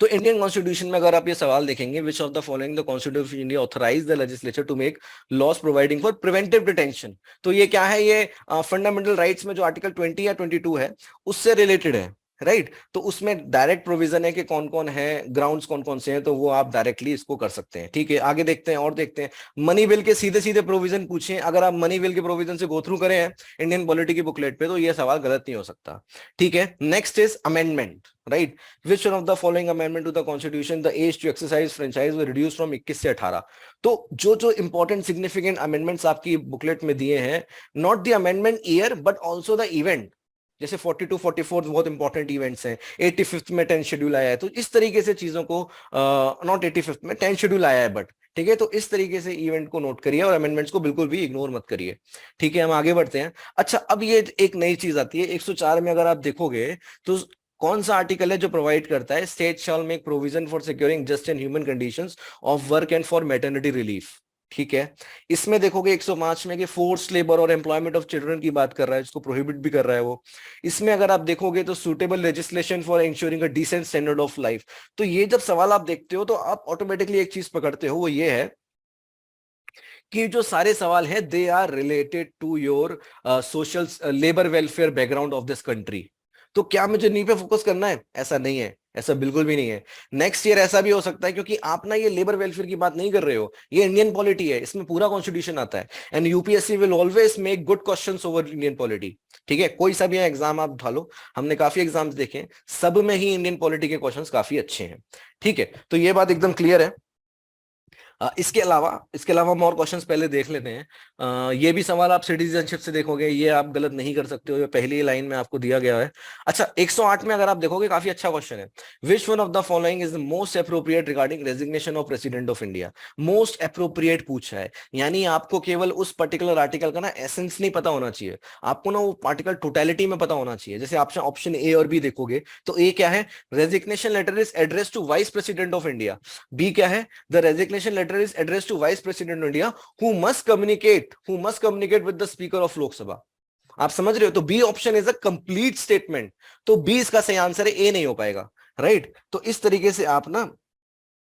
तो इंडियन कॉन्स्टिट्यूशन में अगर आप ये सवाल देखेंगे, which of the following the constitution of India authorise the legislature to make laws providing for preventive detention, तो ये क्या है? ये फंडामेंटल राइट्स में जो आर्टिकल 20 या 22 है उससे रिलेटेड है, राइट। तो उसमें डायरेक्ट प्रोविजन है कि कौन कौन है, ग्राउंड्स कौन कौन से हैं, तो वो आप डायरेक्टली इसको कर सकते हैं, ठीक है। आगे देखते हैं और देखते हैं मनी बिल के सीधे सीधे प्रोविजन पूछे। अगर आप मनी बिल के प्रोविजन से गो थ्रू करें हैं इंडियन पॉलिटी की बुकलेट पे तो ये सवाल गलत नहीं हो सकता, ठीक है। Next is amendment, right. Which one of the following amendment to the constitution the age to exercise franchise were reduce from 21 से 18। तो जो जो इंपॉर्टेंट सिग्निफिकेंट अमेंडमेंट्स आपकी बुकलेट में दिए हैं, not the amendment year but also the event, जैसे 42 44 बहुत इंपॉर्टेंट इवेंट्स हैं, 85th में 10 शेड्यूल आया है, तो इस तरीके से चीजों को नॉट 85th में 10 शेड्यूल आया है बट, ठीक है। तो इस तरीके से इवेंट को नोट करिए और अमेंडमेंट्स को बिल्कुल भी इग्नोर मत करिए, ठीक है। हम आगे बढ़ते हैं। अच्छा अब ये एक नई चीज आती है 104 में, अगर आप देखोगे तो कौन सा आर्टिकल है जो प्रोवाइड करता है state shall make provision for securing just and human conditions of work and for maternity relief, ठीक है। इसमें देखोगे 105 में कि फोर्स लेबर और एम्प्लॉयमेंट ऑफ चिल्ड्रन की बात कर रहा है, इसको प्रोहिबिट भी कर रहा है वो। इसमें अगर आप देखोगे तो suitable legislation for ensuring a decent standard of life. तो ये जब सवाल आप देखते हो तो आप ऑटोमेटिकली एक चीज पकड़ते हो, वो ये है कि जो सारे सवाल है they are related to your social labour welfare background of this country. तो क्या मुझे नी पे फोकस करना है? ऐसा नहीं है, ऐसा बिल्कुल भी नहीं है। नेक्स्ट ईयर ऐसा भी हो सकता है क्योंकि आप ना ये लेबर वेलफेयर की बात नहीं कर रहे हो, ये इंडियन पॉलिटी है, इसमें पूरा कॉन्स्टिट्यूशन आता है। And UPSC will always make good questions over Indian polity, ठीक है। कोई सा भी एग्जाम आप उठा लो, हमने काफी एग्जाम्स देखे, सब में ही इंडियन पॉलिटी के क्वेश्चंस काफी अच्छे हैं, ठीक है। तो ये बात एकदम क्लियर है। इसके अलावा हम और क्वेश्चंस पहले देख लेते हैं। ये भी सवाल आप सिटीजनशिप से देखोगे, ये आप गलत नहीं कर सकते हो, ये पहली लाइन में आपको दिया गया है। अच्छा 108 में अगर आप देखोगे काफी अच्छा क्वेश्चन है, which one of the following is the most appropriate regarding resignation of president of India. Most appropriate पूछा है, यानी आपको केवल उस पर्टिकुलर आर्टिकल का ना एसेंस नहीं पता होना चाहिए, आपको ना वो आर्टिकल टोटलिटी में पता होना चाहिए। जैसे आप ऑप्शन ए और बी देखोगे तो ए क्या है, resignation letter is address to vice president of India. B क्या है, the resignation letter letter is address to vice president of India who must communicate with the speaker of Lok Sabha. आप समझ रहे हो? तो B option is a complete statement, तो B इसका सही आंसर है, ए नहीं हो पाएगा, राइट? तो इस तरीके से आप ना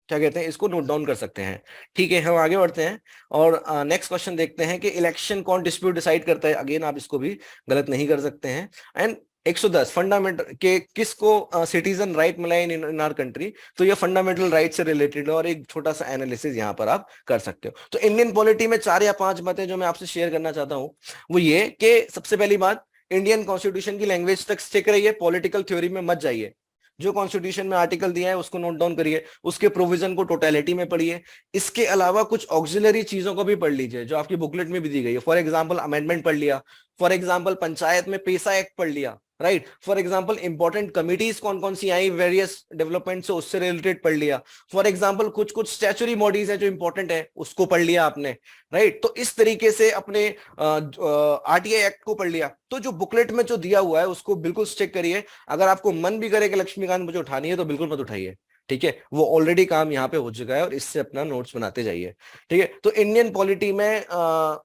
क्या कहते हैं, इसको नोट डाउन कर सकते हैं। ठीक है, हम आगे बढ़ते हैं और नेक्स्ट क्वेश्चन देखते हैं कि इलेक्शन कौन डिस्प्यूट डिसाइड करता है। अगेन आप इसको भी गलत नहीं कर सकते हैं। एंड 110 फंडामेंटल के किसको सिटीजन राइट मिला इन आवर कंट्री, तो ये फंडामेंटल राइट से रिलेटेड है और एक छोटा सा एनालिसिस यहाँ पर आप कर सकते हो। तो इंडियन पॉलिटी में 4 या 5 बातें जो मैं आपसे शेयर करना चाहता हूँ वो ये कि सबसे पहली बात, इंडियन कॉन्स्टिट्यूशन की लैंग्वेज तक स्टिक रहिए, पॉलिटिकल थ्योरी में मत जाइए। जो कॉन्स्टिट्यूशन में आर्टिकल दिया है उसको नोट डाउन करिए, उसके प्रोविजन को टोटलिटी में पढ़िए। इसके अलावा कुछ ऑक्सिलरी चीजों को भी पढ़ लीजिए जो आपकी बुकलेट में भी दी गई है। फॉर एग्जांपल अमेंडमेंट पढ़ लिया, फॉर एग्जांपल पंचायत में पैसा एक्ट पढ़ लिया, right? For example important committees कौन कौन सी आई वेरियस डेवलपमेंट से, उससे रिलेटेड पढ़ लिया। फॉर एग्जांपल कुछ स्टैच्यूटरी बॉडीज है जो इंपॉर्टेंट है, उसको पढ़ लिया आपने, राइट? तो इस तरीके से अपने आरटीआई एक्ट को पढ़ लिया। तो जो बुकलेट में जो दिया हुआ है उसको बिल्कुल स्टिक करिए। अगर आपको मन भी करे कि लक्ष्मीकांत मुझे उठानी है तो बिल्कुल मत उठाइए, ठीक है? वो ऑलरेडी काम यहाँ पे हो चुका है और इससे अपना नोट्स बनाते जाइए, ठीक है? तो इंडियन पॉलिटी में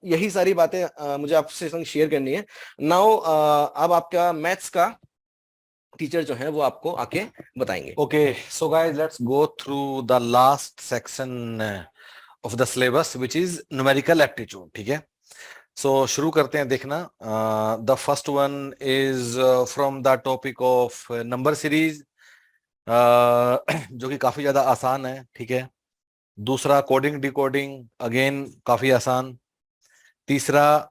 यही सारी बातें मुझे आपसे संग शेयर करनी है। नाउ अब आपका मैथ्स का टीचर जो है वो आपको आके बताएंगे। Okay, so guys, let's go through the last section of the syllabus, which is numerical aptitude. ठीक है, so शुरू करते हैं। देखना, the first one is from the topic of number series, जो कि काफी ज्यादा आसान है, ठीक है। दूसरा कोडिंग डिकोडिंग, अगेन काफी आसान। तीसरा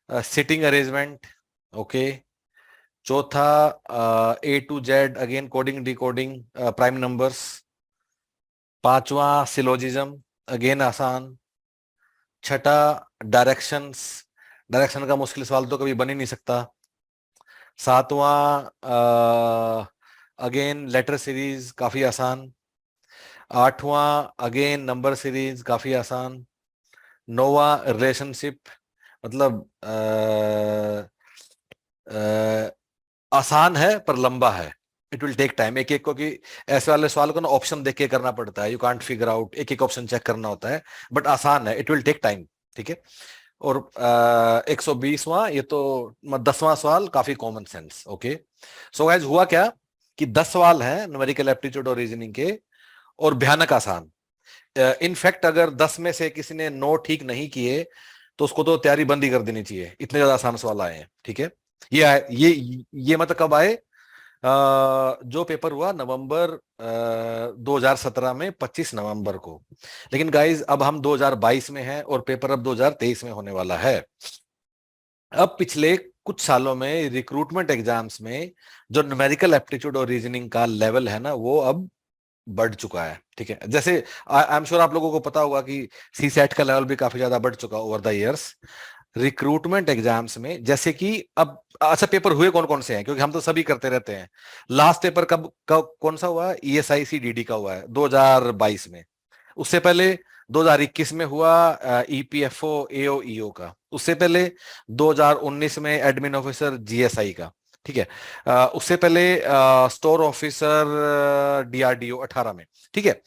सिटिंग अरेंजमेंट, ओके। चौथा A to Z, again coding decoding, prime numbers. पांचवा सिलोजिज्म, अगेन आसान। छठा डायरेक्शंस, डायरेक्शन का मुश्किल सवाल तो कभी बन ही नहीं सकता। सातवां अगेन लेटर सीरीज, काफी आसान। आठवां अगेन नंबर सीरीज, काफी आसान। नौवां रिलेशनशिप, मतलब आसान है पर लंबा है, इट विल टेक टाइम। एक एक को, कि ऐसे वाले सवाल को ना ऑप्शन देख के करना पड़ता है, यू कांट फिगर आउट, एक एक ऑप्शन चेक करना होता है, बट आसान है, इट विल टेक टाइम, ठीक है। और 120वां, ये तो 10वां सवाल, काफी common sense, okay. So guys, हुआ क्या कि 10 सवाल हैं न्यूमेरिकल एप्टीट्यूड और रीजनिंग के, और भयानक आसान। इनफैक्ट अगर 10 में से किसी ने 9 ठीक नहीं किए तो उसको तो तैयारी बंद ही कर देनी चाहिए, इतने ज्यादा आसान सवाल आए हैं, ठीक है। ये मतलब कब आए? जो पेपर हुआ नवंबर 2017 में, 25 नवंबर को। लेकिन गाइज अब हम 2022 में हैं और पेपर अब 2023 में होने वाला है। अब पिछले कुछ सालों में रिक्रूटमेंट एग्जाम्स में जो न्यूमेरिकल एप्टीट्यूड और रीजनिंग का लेवल है ना, वो अब बढ़ चुका है, ठीक है। जैसे आई एम श्योर आप लोगों को पता होगा कि सी सेट का लेवल भी काफी ज्यादा बढ़ चुका over the years. Recruitment exams में जैसे कि अब, अच्छा पेपर हुए कौन कौन से हैं, क्योंकि हम तो सभी करते रहते हैं। लास्ट पेपर कब कौन सा हुआ? ESIC-DD का हुआ है 2022 में। उससे पहले 2021 में हुआ EPFO AO/EO का। उससे पहले 2019 में एडमिन ऑफिसर GSI का, ठीक है। उससे पहले स्टोर ऑफिसर DRDO 18 में, ठीक है।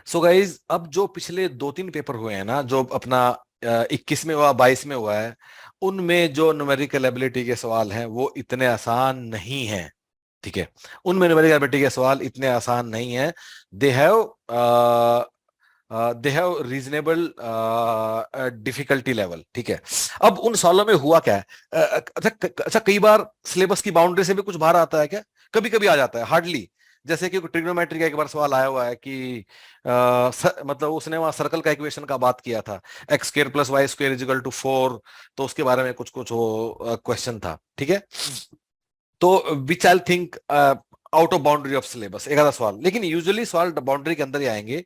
सो गाइज, अब जो पिछले 2-3 पेपर हुए हैं ना, जो अपना 21 में हुआ, 22 में हुआ है, उनमें जो न्यूमेरिकल एबिलिटी के सवाल हैं वो इतने आसान नहीं हैं, ठीक है। उनमें न्यूमेरिकल एबिलिटी के सवाल इतने आसान नहीं हैं। They have reasonable difficulty level, ठीक है। अब उन सवालों में हुआ क्या है? अच्छा कई बार सिलेबस की बाउंड्री से भी कुछ बाहर आता है क्या? कभी कभी आ जाता है, हार्डली। जैसे कि ट्रिग्नोमेट्री का एक बार सवाल आया हुआ है कि मतलब उसने वहां सर्कल का इक्वेशन का बात किया था, x² + y² = 4, तो उसके बारे में कुछ वो क्वेश्चन था, ठीक है। तो which I think out of boundary of syllabus, एक आधा सवाल, लेकिन यूजुअली सवाल बाउंड्री के अंदर ही आएंगे।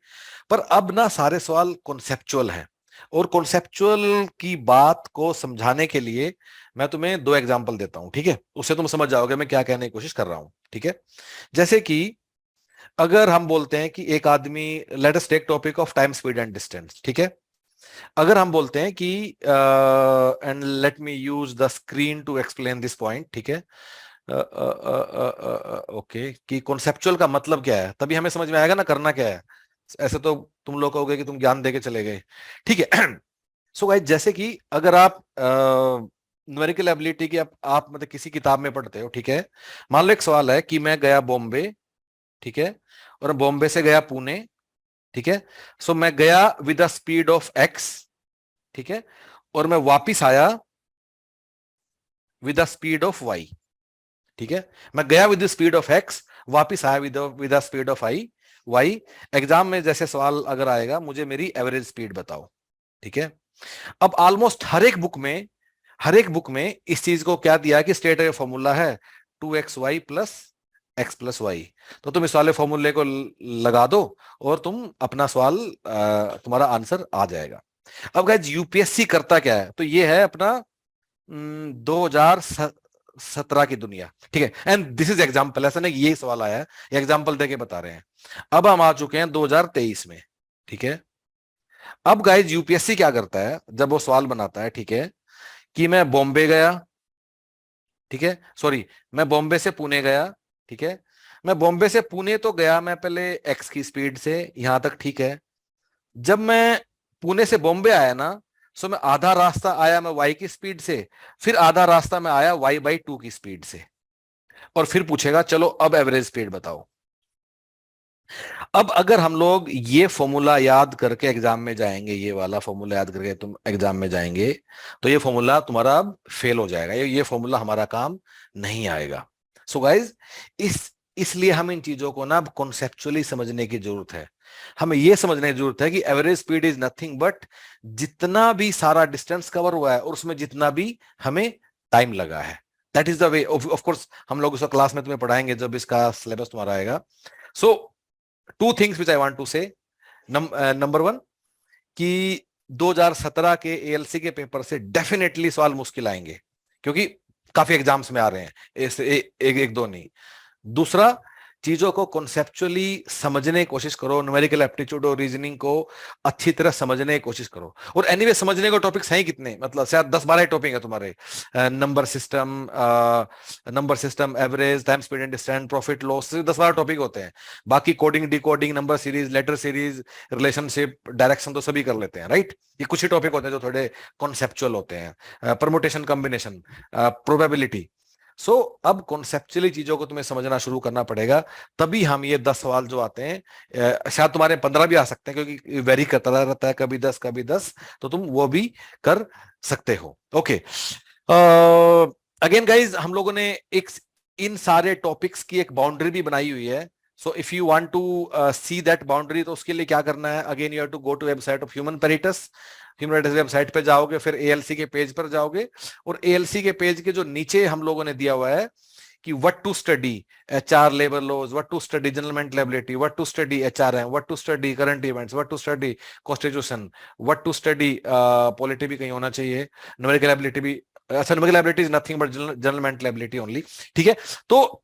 पर अब ना सारे सवाल कॉन्सेप्चुअल हैं, और कॉन्सेप्चुअल की बात को समझाने के लिए मैं तुम्हें 2 एग्जांपल देता हूं, ठीक है। उससे तुम समझ जाओगे मैं क्या कहने की कोशिश कर रहा हूं, ठीक है। जैसे कि अगर हम बोलते हैं कि एक आदमी, let us take topic of time, speed and distance, ठीक है। अगर हम बोलते हैं कि and let me use the screen to explain this point, ठीक है। ओके, कि कॉन्सेप्चुअल का मतलब क्या है, तभी हमें समझ में आएगा ना करना क्या है। ऐसे तो तुम लोग कहोगे कि तुम ज्ञान देके चले गए, ठीक है। सो गाइस, जैसे कि अगर आप न्यूमेरिकल एबिलिटी की आप मतलब किसी किताब में पढ़ते हो, ठीक है, मान लो एक सवाल है कि मैं गया बॉम्बे, ठीक है, और बॉम्बे से गया पुणे, ठीक है, सो मैं गया with the speed of X, ठीक है, और मैं वापिस आया with the speed of Y, ठीक है, मैं गया with the speed of X, वापिस आया with the speed of I Y. Exam में जैसे सवाल अगर आएगा, मुझे मेरी एवरेज स्पीड बताओ, ठीक है। अब ऑलमोस्ट हर एक बुक में इस चीज को क्या दिया है कि स्टेट फॉर्मूला है 2xy plus x plus Y. तो तुम इस वाले फॉर्मूले को लगा दो और तुम अपना सवाल तुम्हारा आंसर आ जाएगा। अब गाइस, यूपीएससी करता क्या है, तो ये है अपना 2017 की दुनिया, ठीक है, एंड दिस इज एग्जाम्पल, ऐसा नहीं ये सवाल आया है, एग्जाम्पल देके बता रहे हैं। अब हम आ चुके हैं 2023 में, ठीक है। अब गाइस, यूपीएससी क्या करता है जब वो सवाल बनाता है, ठीक है, कि मैं बॉम्बे गया, ठीक है, सॉरी, मैं बॉम्बे से पुणे गया, ठीक है, मैं बॉम्बे से पुणे तो गया मैं पहले एक्स की स्पीड से, यहां तक ठीक है। जब मैं पुणे से बॉम्बे आया ना, सो मैं आधा रास्ता आया मैं वाई की स्पीड से, फिर आधा रास्ता मैं आया y/2 की स्पीड से, और फिर पूछेगा चलो अब एवरेज स्पीड बताओ। अब अगर हम लोग ये फॉर्मूला याद करके एग्जाम में जाएंगे, ये वाला फॉर्मूला याद करके तुम एग्जाम में जाएंगे, तो ये फॉर्मूला तुम्हारा अब फेल हो जाएगा, ये फॉर्मूला हमारा काम नहीं आएगा। सो गाइज, इसलिए हम इन चीजों को ना कॉन्सेप्चुअली समझने की जरूरत है। हमें यह समझने की जरूरत है कि average speed is nothing but जितना भी सारा डिस्टेंस कवर हुआ है और उसमें जितना भी हमें टाइम लगा है, that is the way. Of course हम लोग उसका क्लास में तुम्हें पढ़ाएंगे जब इसका सिलेबस तुम्हारा आएगा। So two things which I want to say, number one, कि 2017 के एएलसी के पेपर से डेफिनेटली सवाल मुश्किल आएंगे, क्योंकि काफी एग्जाम्स में आ रहे हैं, एक दो नहीं। दूसरा, चीजों को कॉन्सेप्चुअली समझने की कोशिश करो, न्यूमेरिकल एप्टीट्यूड और रीजनिंग को अच्छी तरह समझने की कोशिश करो। और एनीवे समझने को टॉपिक्स हैं कितने, मतलब शायद 10-12 टॉपिक है तुम्हारे, number system, average, time speed and distance, profit loss, 10-12 topic होते हैं। बाकी coding, decoding, number series, letter series, relationship, direction तो सभी कर लेते हैं, राइट। ये कुछ ही टॉपिक होते हैं जो थोड़े कॉन्सेप्चुअल होते हैं, परमुटेशन, कॉम्बिनेशन, प्रोबेबिलिटी। अब कॉन्सेप्चुअली चीजों को तुम्हें समझना शुरू करना पड़ेगा, तभी हम ये 10 सवाल जो आते हैं, शायद तुम्हारे 15 भी आ सकते हैं, क्योंकि वेरी करता रहता है, कभी 10 कभी 10, तो तुम वो भी कर सकते हो। ओके, अगेन गाइज, हम लोगों ने एक इन सारे टॉपिक्स की एक बाउंड्री भी बनाई हुई है। So if you want to see that boundary, तो उसके लिए क्या करना है, again you have to go to website of Human Peritus. Human Peritus website पे जाओगे, फिर एएलसी के पेज पर जाओगे, और एएलसी के पेज के जो नीचे हम लोगों ने दिया हुआ है कि what to study HR labour laws, what to study general liability, what to study HRM, what to study current events, what to study constitution, what to study polity भी कहीं होना चाहिए, न्यूमेरिकल एबिलिटी भी, अच्छा numerical ability is nothing but general liability only, ठीक है। तो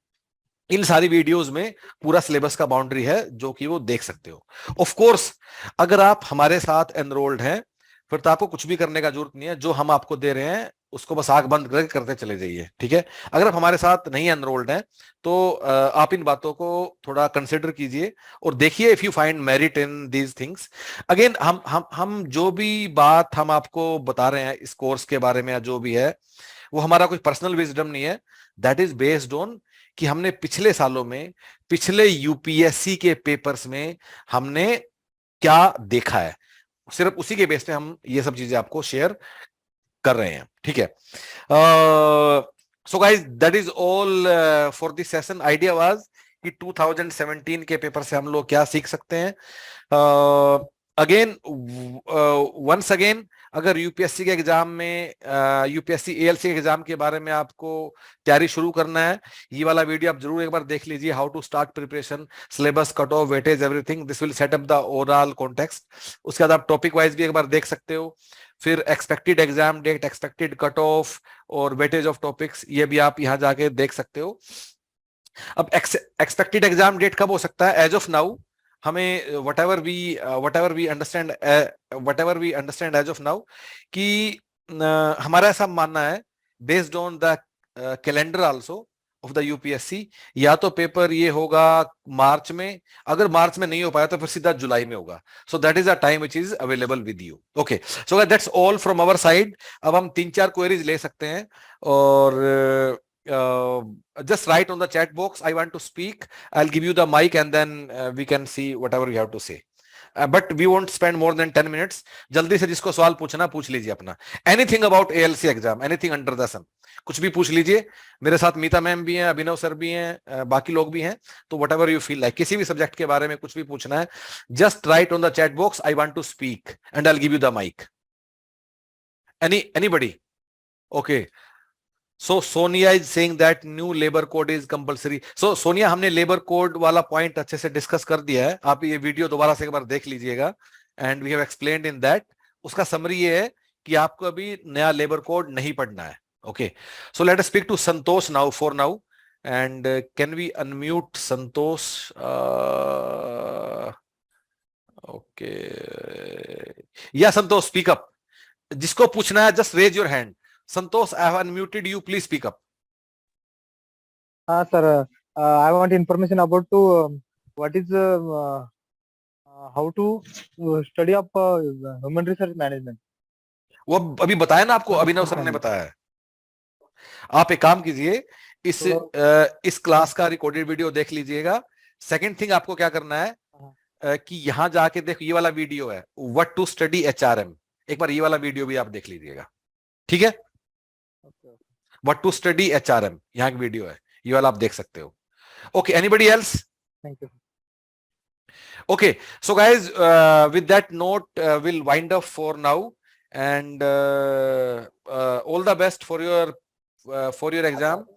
इन सारी वीडियोस में पूरा सिलेबस का बाउंड्री है जो कि वो देख सकते हो। ऑफ कोर्स, अगर आप हमारे साथ एनरोल्ड हैं, फिर तो आपको कुछ भी करने का जरूरत नहीं है, जो हम आपको दे रहे हैं उसको बस आंख बंद करके करते चले जाइए, ठीक है। अगर आप हमारे साथ नहीं एनरोल्ड हैं, तो आप इन बातों को थोड़ा कंसिडर कीजिए और देखिए if you find merit in these things. Again, हम जो भी बात हम आपको बता रहे हैं इस कोर्स के बारे में या जो भी है, वो हमारा कोई पर्सनल विजडम नहीं है, दैट इज बेस्ड ऑन कि हमने पिछले सालों में, पिछले यूपीएससी के पेपर्स में हमने क्या देखा है, सिर्फ उसी के बेस पे हम ये सब चीजें आपको शेयर कर रहे हैं, ठीक है। So guys, that is all for this session. Idea was कि 2017 के पेपर से हम लोग क्या सीख सकते हैं। अगेन, वंस अगेन, अगर यूपीएससी के एग्जाम में, यूपीएससी एएलसी के एग्जाम के बारे में आपको तैयारी शुरू करना है, ये वाला वीडियो आप जरूर एक बार देख लीजिए, how to start preparation, syllabus, cut off, weightage, everything, this will set up the overall context. उसके बाद आप टॉपिक वाइज भी एक बार देख सकते हो, फिर expected exam date, expected cut off और वेटेज ऑफ टॉपिक्स, ये भी आप यहां जाके देख सकते हो। अब एक्सपेक्टेड एग्जाम डेट कब हो सकता है, एज ऑफ नाउ हमें whatever we understand as of now, कि हमारा ऐसा मानना है, based on the calendar also, of the UPSC. या तो पेपर ये होगा मार्च में, अगर मार्च में नहीं हो पाया तो फिर सीधा जुलाई में होगा। So that is a time which is available with you. Okay, so that's all from our side. अब हम 3-4 क्वेरीज ले सकते हैं, और just write on the chat box, I want to speak. I'll give you the mic and then we can see whatever you have to say. But we won't spend more than 10 minutes. जल्दी से जिसको सवाल पूछना पूछ लीजिए अपना। Anything about ALC exam, anything under the sun, कुछ भी पूछ लीजिए। मेरे साथ मीता मैम भी हैं, अभिनव सर भी हैं, बाकी लोग भी हैं, तो whatever you feel like, किसी भी सब्जेक्ट के बारे में कुछ भी पूछना है, just write on the chat box, I want to speak, and I'll give you the mic. Anybody? Okay. So Sonia is saying that new labor code is compulsory. So Sonia, हमने labour code वाला point अच्छे से discuss कर दिया है। आप ये video दोबारा से एक बार देख लीजिएगा, and we have explained in that. उसका समरी ये है कि आपको अभी नया लेबर कोड नहीं पढ़ना है। Okay, so let us speak to Santosh now, for now, and can we unmute Santosh? Okay, या संतोष स्पीक अप। जिसको पूछना है just raise your hand. Santosh, I have unmuted you. Please speak up. Sir, I want information about what is how to study up human resource management. वो अभी बताया ना आपको, अभिनव sir ने बताया है। आप एक काम कीजिए, इस क्लास का रिकॉर्डेड वीडियो देख लीजिएगा। सेकंड थिंग आपको क्या करना है कि यहां जाके देखो, ये वाला वीडियो है व्हाट टू स्टडी HRM। एक बार ये वाला वीडियो भी आप देख लीजिएगा, ठीक है? What to study HRM, यहाँ की वीडियो है, ये वाला आप देख सकते हो। Okay, anybody else? Thank you. Okay, so guys, with that note, we'll wind up for now, and all the best for your exam.